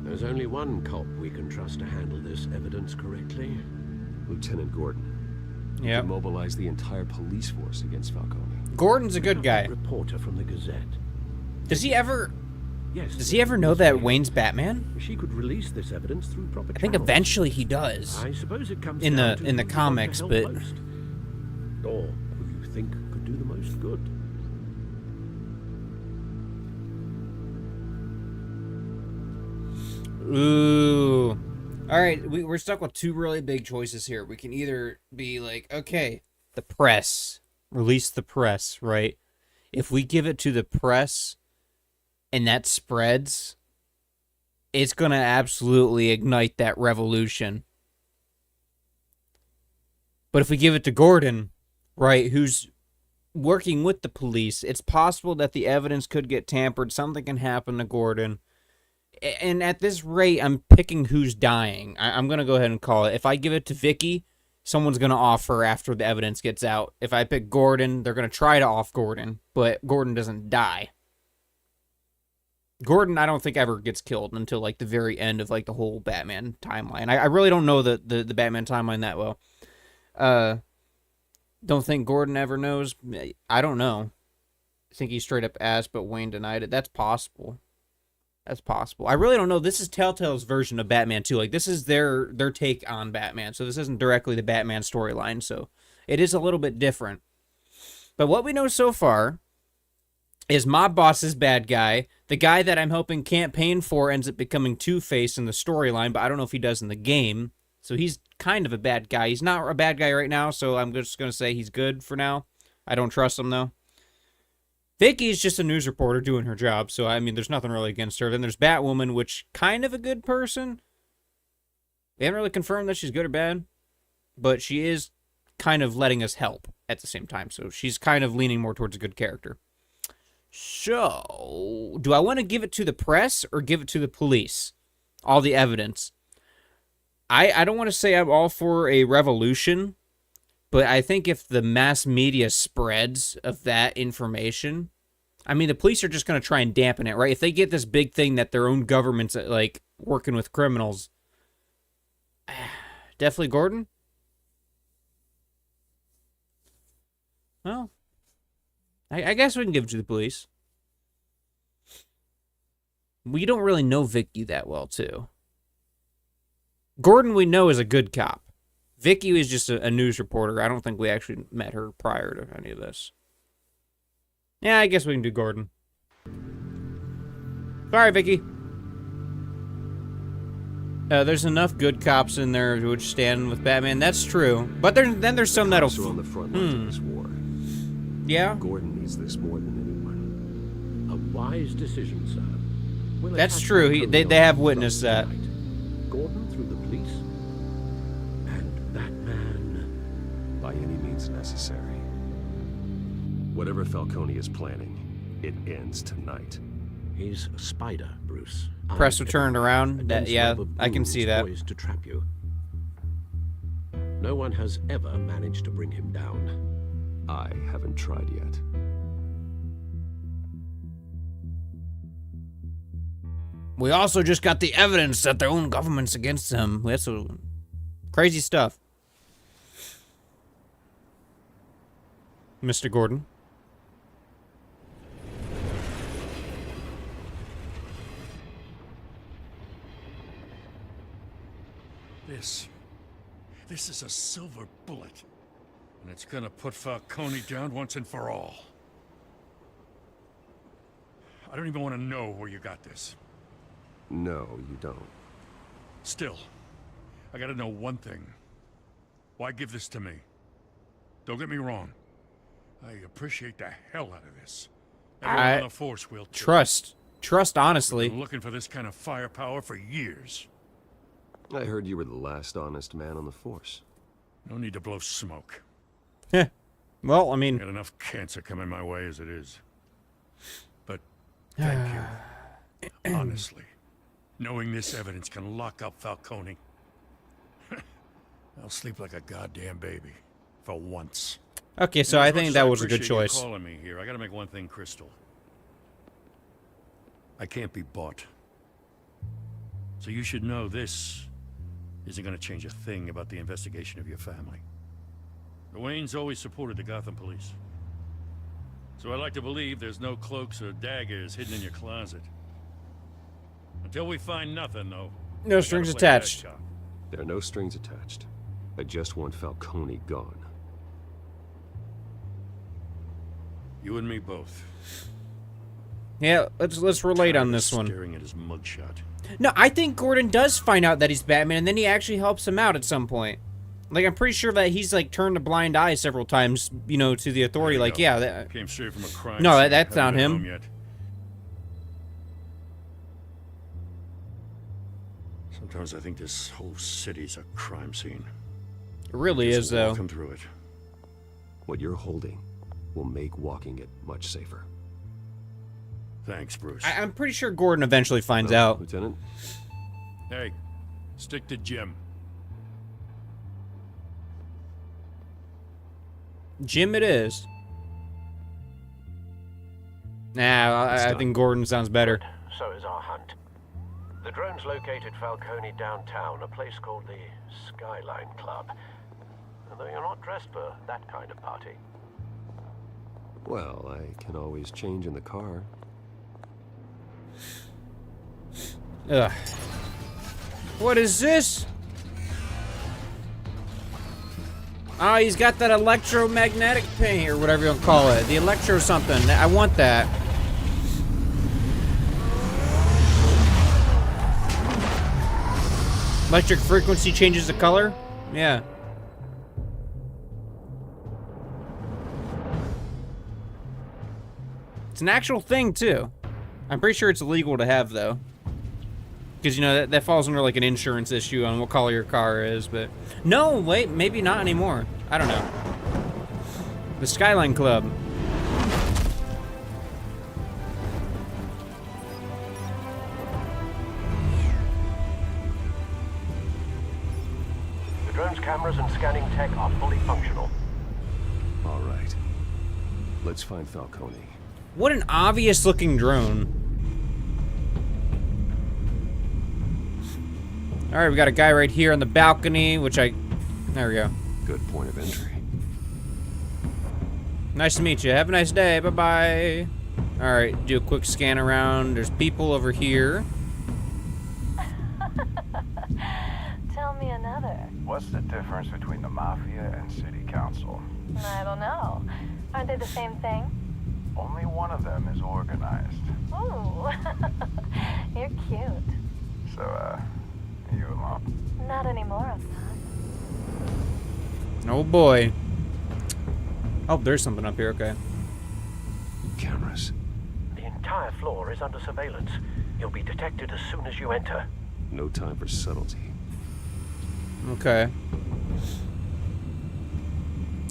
There's only one cop we can trust to handle this evidence correctly. Lieutenant Gordon. He Yep. can mobilize the entire police force against Falcone. Gordon's a good guy. Reporter from the Gazette. Does he ever... Yes. Does he ever know that Wayne's Batman? She could release this evidence through proper I think channels. eventually he does. I suppose it comes in down the to in the who you want to comics, help but most. Or who you think could do the most good. ooh. All right, we're stuck with two really big choices here. We can either be like, okay, the press, release the press, right? If we give it to the press and that spreads, it's going to absolutely ignite that revolution. But if we give it to Gordon, right, who's working with the police, it's possible that the evidence could get tampered. Something can happen to Gordon. And at this rate, I'm picking who's dying. I'm going to go ahead and call it. If I give it to Vicky, someone's going to off her after the evidence gets out. If I pick Gordon, they're going to try to off Gordon, but Gordon doesn't die. Gordon, I don't think ever gets killed until like the very end of like the whole Batman timeline. I really don't know the Batman timeline that well. Don't think Gordon ever knows. I don't know. I think he straight up asked, but Wayne denied it. That's possible. That's possible. I really don't know. This is Telltale's version of Batman 2. Like, this is their take on Batman. So this isn't directly the Batman storyline. So it is a little bit different. But what we know so far is Mob Boss is bad guy. The guy that I'm helping campaign for ends up becoming Two-Face in the storyline, but I don't know if he does in the game. So he's kind of a bad guy. He's not a bad guy right now, so I'm just going to say he's good for now. I don't trust him, though. Vicky's just a news reporter doing her job, so, I mean, there's nothing really against her. Then there's Batwoman, which kind of a good person. We haven't really confirmed that she's good or bad, but she is kind of letting us help at the same time, so she's kind of leaning more towards a good character. So, do I want to give it to the press or give it to the police? All the evidence. I don't want to say I'm all for a revolution, but I think if the mass media spreads of that information, I mean, the police are just going to try and dampen it, right? If they get this big thing that their own government's, like, working with criminals, definitely Gordon? Well, I guess we can give it to the police. We don't really know Vicky that well, too. Gordon we know is a good cop. Vicky is just a news reporter. I don't think we actually met her prior to any of this. Yeah, I guess we can do Gordon. Sorry, Vicky. There's enough good cops in there who would stand with Batman. That's true. But then there's some that'll... on the front lines of this war. Yeah? Gordon needs this more than anyone. A wise decision, sir. Will That's true. They have witnessed that. Gordon through the police, and Batman by any means necessary. Whatever Falcone is planning, it ends tonight. He's a spider, Bruce. Press turned around. Yeah, I can see that. Poised to trap you. No one has ever managed to bring him down. I haven't tried yet. We also just got the evidence that their own government's against them. That's crazy stuff. Mr. Gordon. This is a silver bullet. And it's gonna put Falcone down once and for all. I don't even want to know where you got this. No, you don't. Still, I gotta know one thing. Why give this to me? Don't get me wrong. I appreciate the hell out of this. Everyone on the force will too. Trust, honestly. I've been looking for this kind of firepower for years. I heard you were the last honest man on the force. No need to blow smoke. Heh. Well, I mean... Got enough cancer coming my way as it is. But thank you. Honestly. Knowing this evidence can lock up Falcone. I'll sleep like a goddamn baby. For once. Okay, so I think that was a good choice. You calling me here. I gotta make one thing crystal. I can't be bought. So you should know this isn't gonna change a thing about the investigation of your family. The Waynes always supported the Gotham police. So I like to believe there's no cloaks or daggers hidden in your closet. Until we find nothing, though. No strings attached. There are no strings attached. I just want Falcone gone. You and me both. Yeah, let's relate on this one. Staring at his mugshot. No, I think Gordon does find out that he's Batman, and then he actually helps him out at some point. Like, I'm pretty sure that he's, like, turned a blind eye several times, you know, to the authority. Like, yeah, that... Came straight from a crime No, scene. that's not Haven't been him. home yet. Sometimes I think this whole city's a crime scene. It really is, though. Walking through it. What you're holding will make walking it much safer. Thanks, Bruce. I'm pretty sure Gordon eventually finds out. Lieutenant? Hey, stick to Jim. Jim it is. Nah, I think Gordon sounds better. So is our hunt. The drones located Falcone downtown, a place called the Skyline Club. Although you're not dressed for that kind of party. Well, I can always change in the car. Ugh. What is this? Oh, he's got that electromagnetic paint, or whatever you'll call it. The electro something. I want that. Electric frequency changes the color? Yeah. It's an actual thing, too. I'm pretty sure it's illegal to have, though. Because, you know, that falls under, like, an insurance issue on what color your car is, but... No, wait, maybe not anymore. I don't know. The Skyline Club. drone's cameras and scanning tech are fully functional. All right. Let's find Falcone. What an obvious looking drone. Alright, we got a guy right here on the balcony, which there we go. Good point of entry. Nice to meet you. Have a nice day. Bye-bye. Alright, do a quick scan around. There's people over here. Tell me another. What's the difference between the Mafia and City Council? I don't know. Aren't they the same thing? Only one of them is organized. Ooh. You're cute. So, you alone? Not anymore, I'm not. Oh boy. Oh, there's something up here, okay. Cameras. The entire floor is under surveillance. You'll be detected as soon as you enter. No time for subtlety. Okay.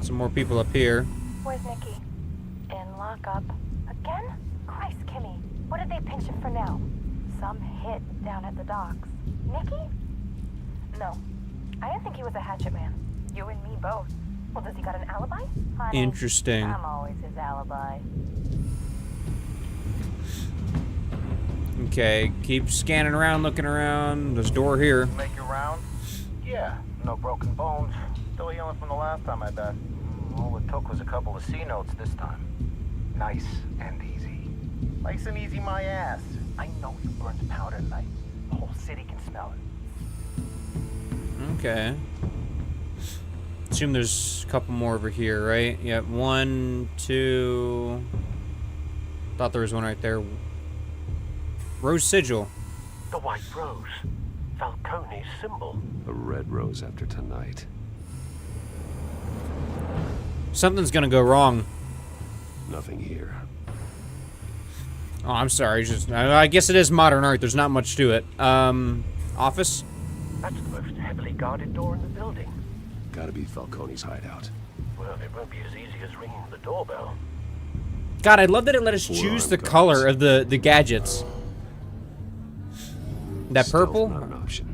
Some more people up here. Where's Nikki? In lockup. Again? Christ, Kimmy. What did they pinch him for now? Some hit down at the docks. Nikki? No. I didn't think he was a hatchet man. You and me both. Well, does he got an alibi? Honey, Interesting. I'm always his alibi. Okay, keep scanning around, looking around. There's a door here. Make your round? Yeah, no broken bones. Still healing from the last time, I bet. All it took was a couple of C notes this time. Nice and easy. Nice and easy, my ass. I know you burned powder tonight. The whole city can smell it. Okay. Assume there's a couple more over here, right? Yep, 1, 2. Thought there was one right there. Rose sigil. The white rose. Falcone's symbol. A red rose after tonight. Something's gonna go wrong. Nothing here. Oh, I'm sorry. I guess it is modern art. There's not much to it. Office? That's the most heavily guarded door in the building. Gotta be Falcone's hideout. Well, it won't be as easy as ringing the doorbell. God, I love that it let us choose the color of the gadgets. That purple? Not an option.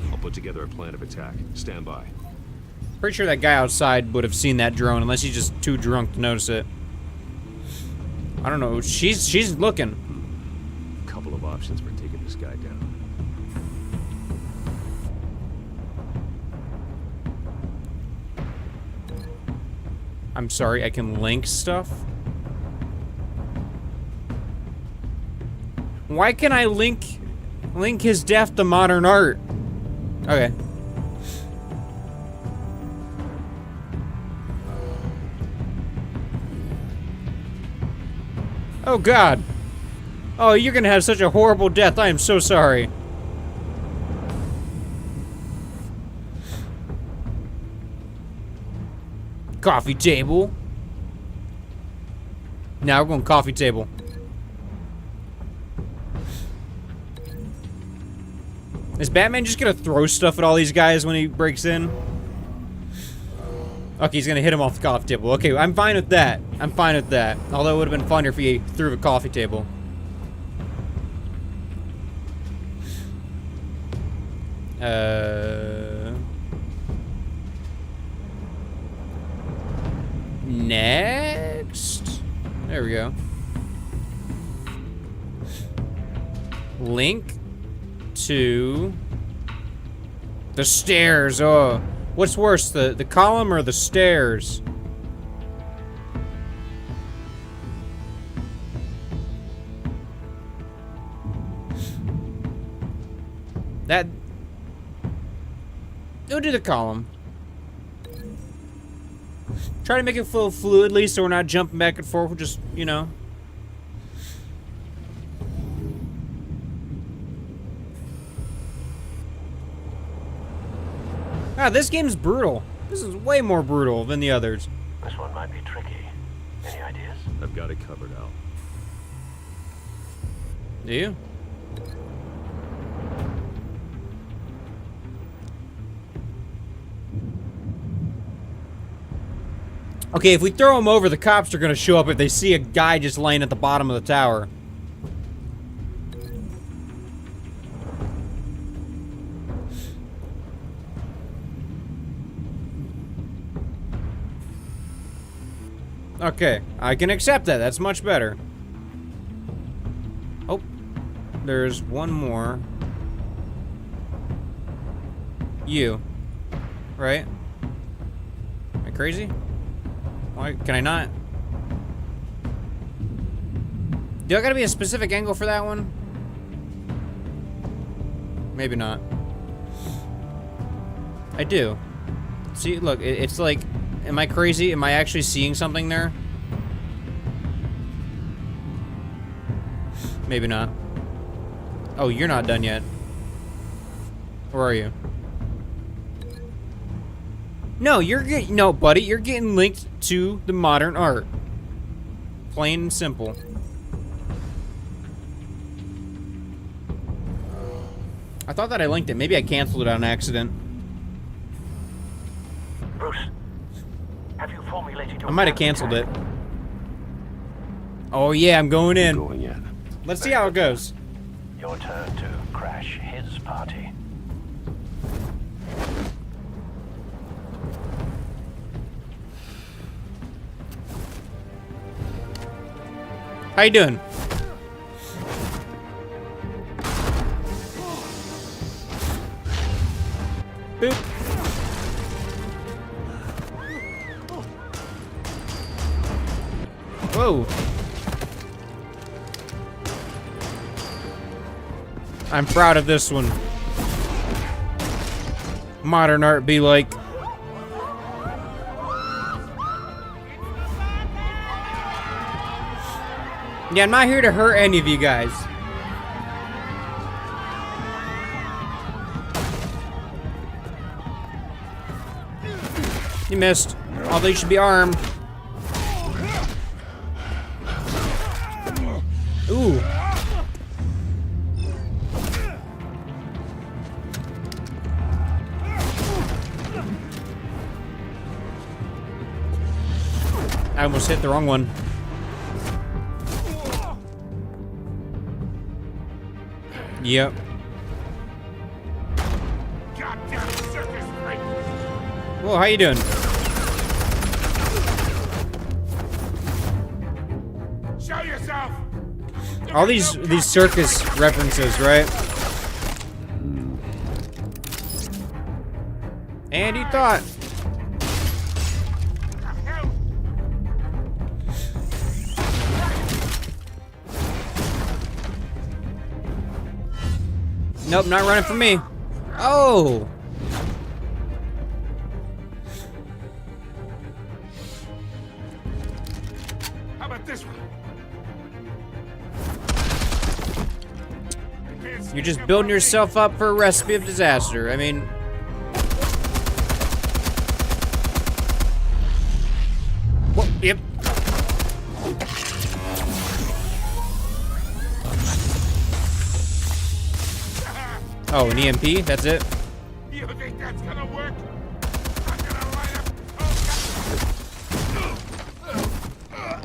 I'll put together a plan of attack. Stand by. Pretty sure that guy outside would have seen that drone, unless he's just too drunk to notice it. I don't know. She's looking. Couple of options for taking this guy down. I'm sorry, I can link stuff? Why can I link his death to modern art? Okay. Oh God. Oh, you're gonna have such a horrible death. I am so sorry. Coffee table. Now we're going coffee table. Is Batman just gonna throw stuff at all these guys when he breaks in? Okay, he's gonna hit him off the coffee table. Okay, I'm fine with that. I'm fine with that. Although it would have been funner if he threw a coffee table. Next. There we go. Link to the stairs. Oh, what's worse, the column or the stairs? That. Go do the column. Try to make it flow fluidly so we're not jumping back and forth. We're just, you know. Ah, this game's brutal. This is way more brutal than the others. This one might be tricky. Any ideas? I've got it covered, Al. Do you? Okay, if we throw him over, the cops are gonna show up if they see a guy just laying at the bottom of the tower. Okay, I can accept that. That's much better. Oh, there's one more. You. Right? Am I crazy? Why can I not? Do I gotta be a specific angle for that one? Maybe not. I do. See, look, it's like, am I crazy? Am I actually seeing something there? Maybe not. Oh, you're not done yet. Or are you? No, no, buddy, you're getting linked to the modern art. Plain and simple. I thought that I linked it. Maybe I canceled it on accident. Bruce, have you formulated your I might have canceled it. Oh yeah, I'm going in. Going in. Let's see how it goes. Your turn to crash his party. How you doing? Boop. Whoa. I'm proud of this one. Modern art be like. Yeah, I'm not here to hurt any of you guys. You missed. Although you should be armed. Ooh. I almost hit the wrong one. Yep. Whoa, how you doing? Show yourself. All these circus references, right? And you thought. Nope, not running from me. Oh. How about this one? You're just building yourself up for a recipe of disaster. I mean. Whoa, yep. Oh, an EMP? That's it? You think that's gonna work? I'm gonna light up. Oh,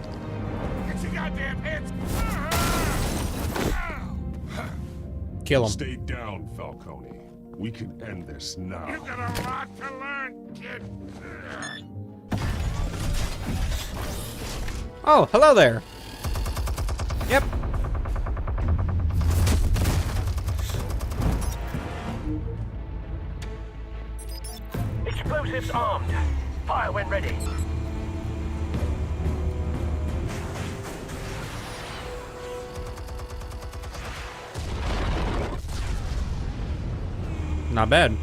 get your goddamn hands. Kill him. Stay down, Falcone. We can end this now. You got a lot to learn, kid. Oh, hello there. Yep. Explosives armed. Fire when ready. Not bad.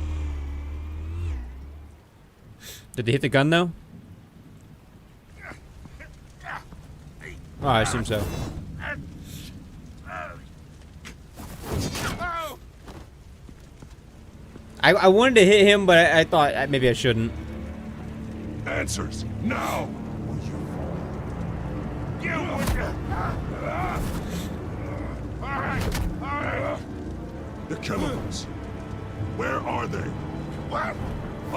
Did they hit the gun though? Oh, I assume so. I wanted to hit him, but I thought maybe I shouldn't. Answers now. The chemicals. Where are they? What?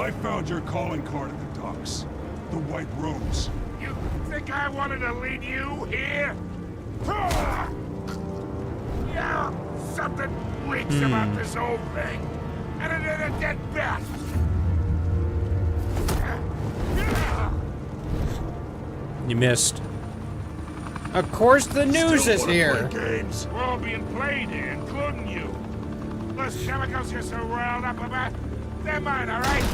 I found your calling card at the docks. The White Rose. You think I wanted to lead you here? Yeah, something reeks about this whole thing. And it ain't a dead bat. You missed. Of course the news is here. Games. We're all being played here, including you. Those chemicals you're so riled up about, they're mine, all right?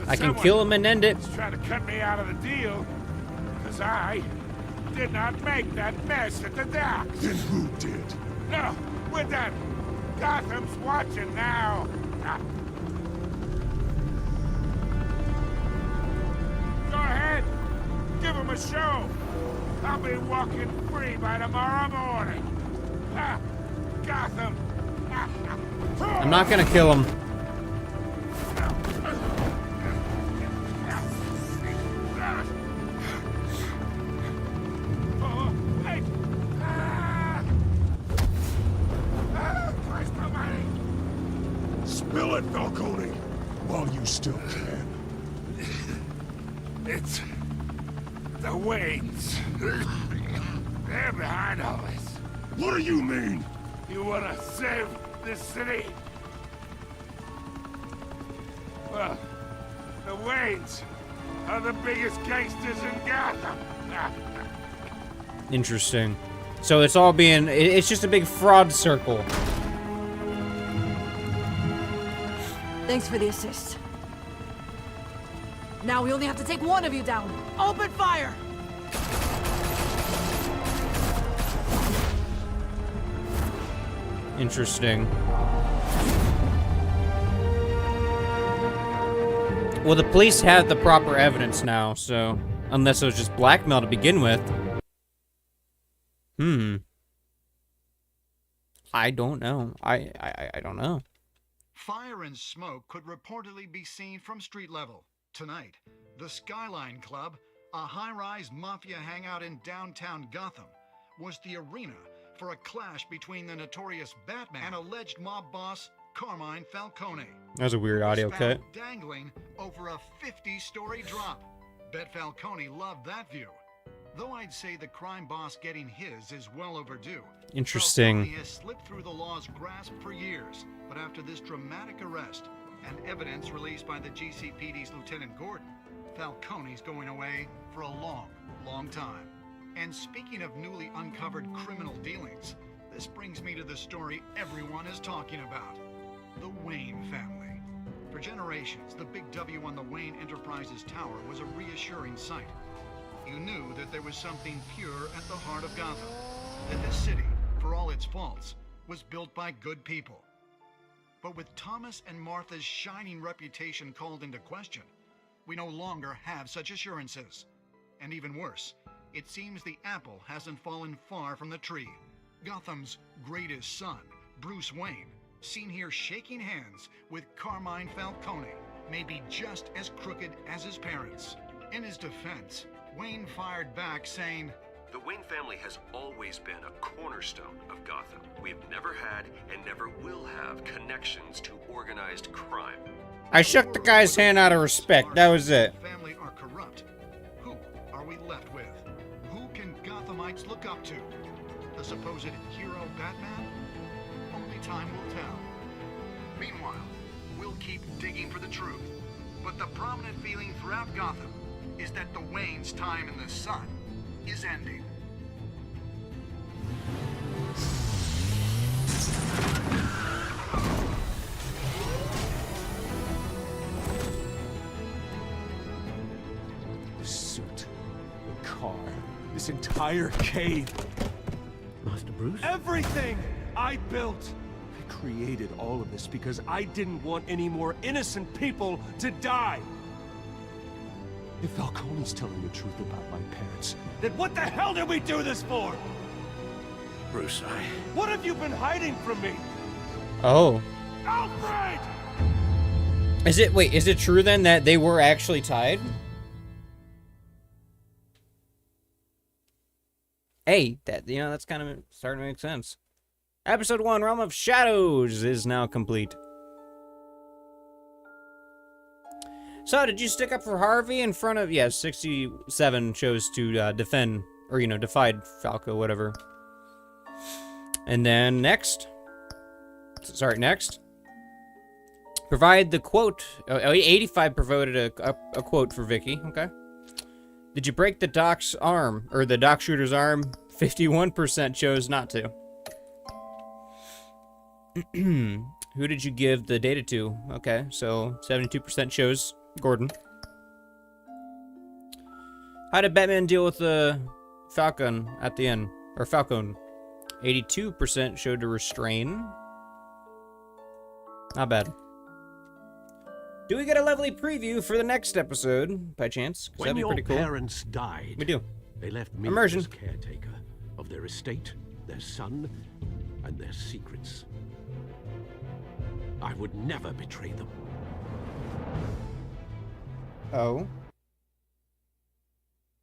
I can kill him and end it. He's trying to cut me out of the deal, because I did not make that mess at the docks. Then who did? No, we're done. Gotham's watching now. Go ahead. Give him a show. I'll be walking free by tomorrow morning. Gotham. I'm not gonna kill him. Spill it, Falcone, while you still can. It's the Waynes. They're behind all this. What do you mean? You want to save this city? Well, the Waynes are the biggest gangsters in Gotham. Interesting. So it's all being... It's just a big fraud circle. Thanks for the assist. Now we only have to take one of you down. Open fire! Interesting. Well, the police have the proper evidence now, so... Unless it was just blackmail to begin with. I don't know. I don't know. Fire and smoke could reportedly be seen from street level. Tonight, the Skyline Club, a high-rise mafia hangout in downtown Gotham, was the arena for a clash between the notorious Batman and alleged mob boss Carmine Falcone. That was a weird audio cut. Dangling over a 50-story drop. Bet Falcone loved that view. Though I'd say the crime boss getting his is well overdue. Interesting. Falcone has slipped through the law's grasp for years, but after this dramatic arrest and evidence released by the GCPD's Lieutenant Gordon, Falcone's going away for a long, long time. And speaking of newly uncovered criminal dealings, this brings me to the story everyone is talking about. The Wayne family. For generations, the big W on the Wayne Enterprises Tower was a reassuring sight. You knew that there was something pure at the heart of Gotham. That this city, for all its faults, was built by good people. But with Thomas and Martha's shining reputation called into question, we no longer have such assurances. And even worse, it seems the apple hasn't fallen far from the tree. Gotham's greatest son, Bruce Wayne, seen here shaking hands with Carmine Falcone, may be just as crooked as his parents. In his defense, Wayne fired back saying, "The Wayne family has always been a cornerstone of Gotham. We have never had and never will have connections to organized crime." I shook the guy's hand out of respect. That was it. Family are corrupt. Who are we left with? Who can Gothamites look up to? The supposed hero Batman? Only time will tell. Meanwhile, we'll keep digging for the truth. But the prominent feeling throughout Gotham is that the Wayne's time in the sun is ending. The suit, the car, this entire cave. Master Bruce? Everything I built. I created all of this because I didn't want any more innocent people to die. If Falcone's telling the truth about my parents, then what the hell did we do this for? Bruce, What have you been hiding from me? Oh. Alfred! Wait, is it true then that they were actually tied? Hey, that's kind of starting to make sense. Episode 1, Realm of Shadows, is now complete. So, did you stick up for Harvey in front of... Yeah, 67 chose to defend, or, defied Falco, whatever. And then next... Provide the quote. 85 provided a quote for Vicky. Okay. Did you break the doc's arm, or the doc shooter's arm? 51% chose not to. Who did you give the data to? Okay, so 72% chose Gordon. How did Batman deal with the Falcon at the end? Or Falcon? 82% showed to restrain. Not bad. Do we get a lovely preview for the next episode, by chance? When your parents died, we do. They left me Immersion. as caretaker of their estate, their son, and their secrets. I would never betray them. Oh.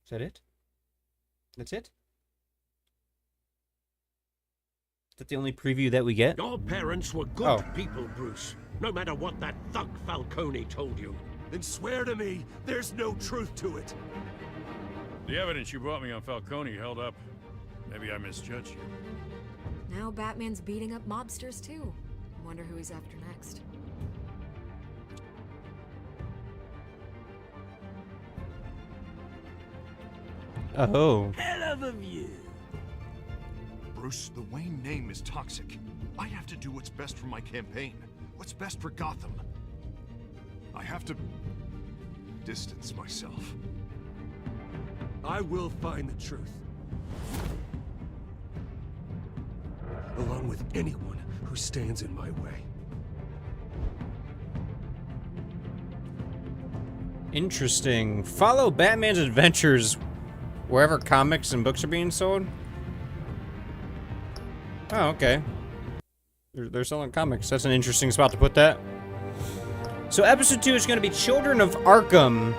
Is that it? That's it? Is that the only preview that we get? Your parents were good people, Bruce. No matter what that thug Falcone told you. Then swear to me there's no truth to it. The evidence you brought me on Falcone held up. Maybe I misjudged you. Now Batman's beating up mobsters too. Wonder who he's after next. Oh. Hell of a view. Bruce, the Wayne name is toxic. I have to do what's best for my campaign. What's best for Gotham. I have to distance myself. I will find the truth. Along with anyone who stands in my way. Interesting. Follow Batman's adventures wherever comics and books are being sold. Oh, okay. They're selling comics. That's an interesting spot to put that. So episode 2 is going to be Children of Arkham.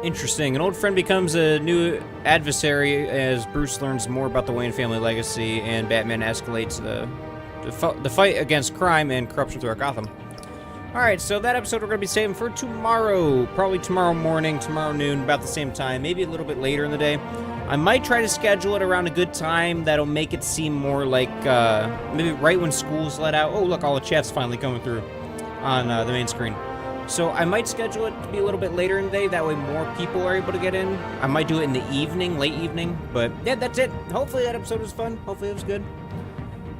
Interesting. An old friend becomes a new adversary as Bruce learns more about the Wayne family legacy, and Batman escalates the fight against crime and corruption throughout Gotham. Alright, so that episode we're going to be saving for tomorrow. Probably tomorrow morning, tomorrow noon, about the same time. Maybe a little bit later in the day. I might try to schedule it around a good time that'll make it seem more like, maybe right when school's let out. Oh, look, all the chat's finally coming through on the main screen. So I might schedule it to be a little bit later in the day. That way more people are able to get in. I might do it in the evening, late evening. But yeah, that's it. Hopefully that episode was fun. Hopefully it was good.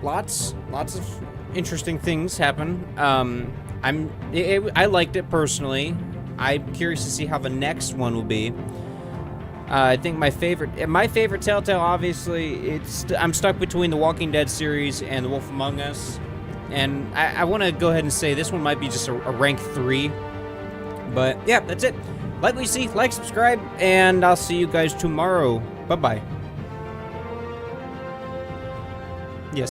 Lots of interesting things happen. I liked it personally. I'm curious to see how the next one will be. I think my favorite Telltale, obviously, I'm stuck between the Walking Dead series and The Wolf Among Us. And I want to go ahead and say this one might be just a rank 3. But yeah, that's it. Like what you see, like, subscribe, and I'll see you guys tomorrow. Bye-bye.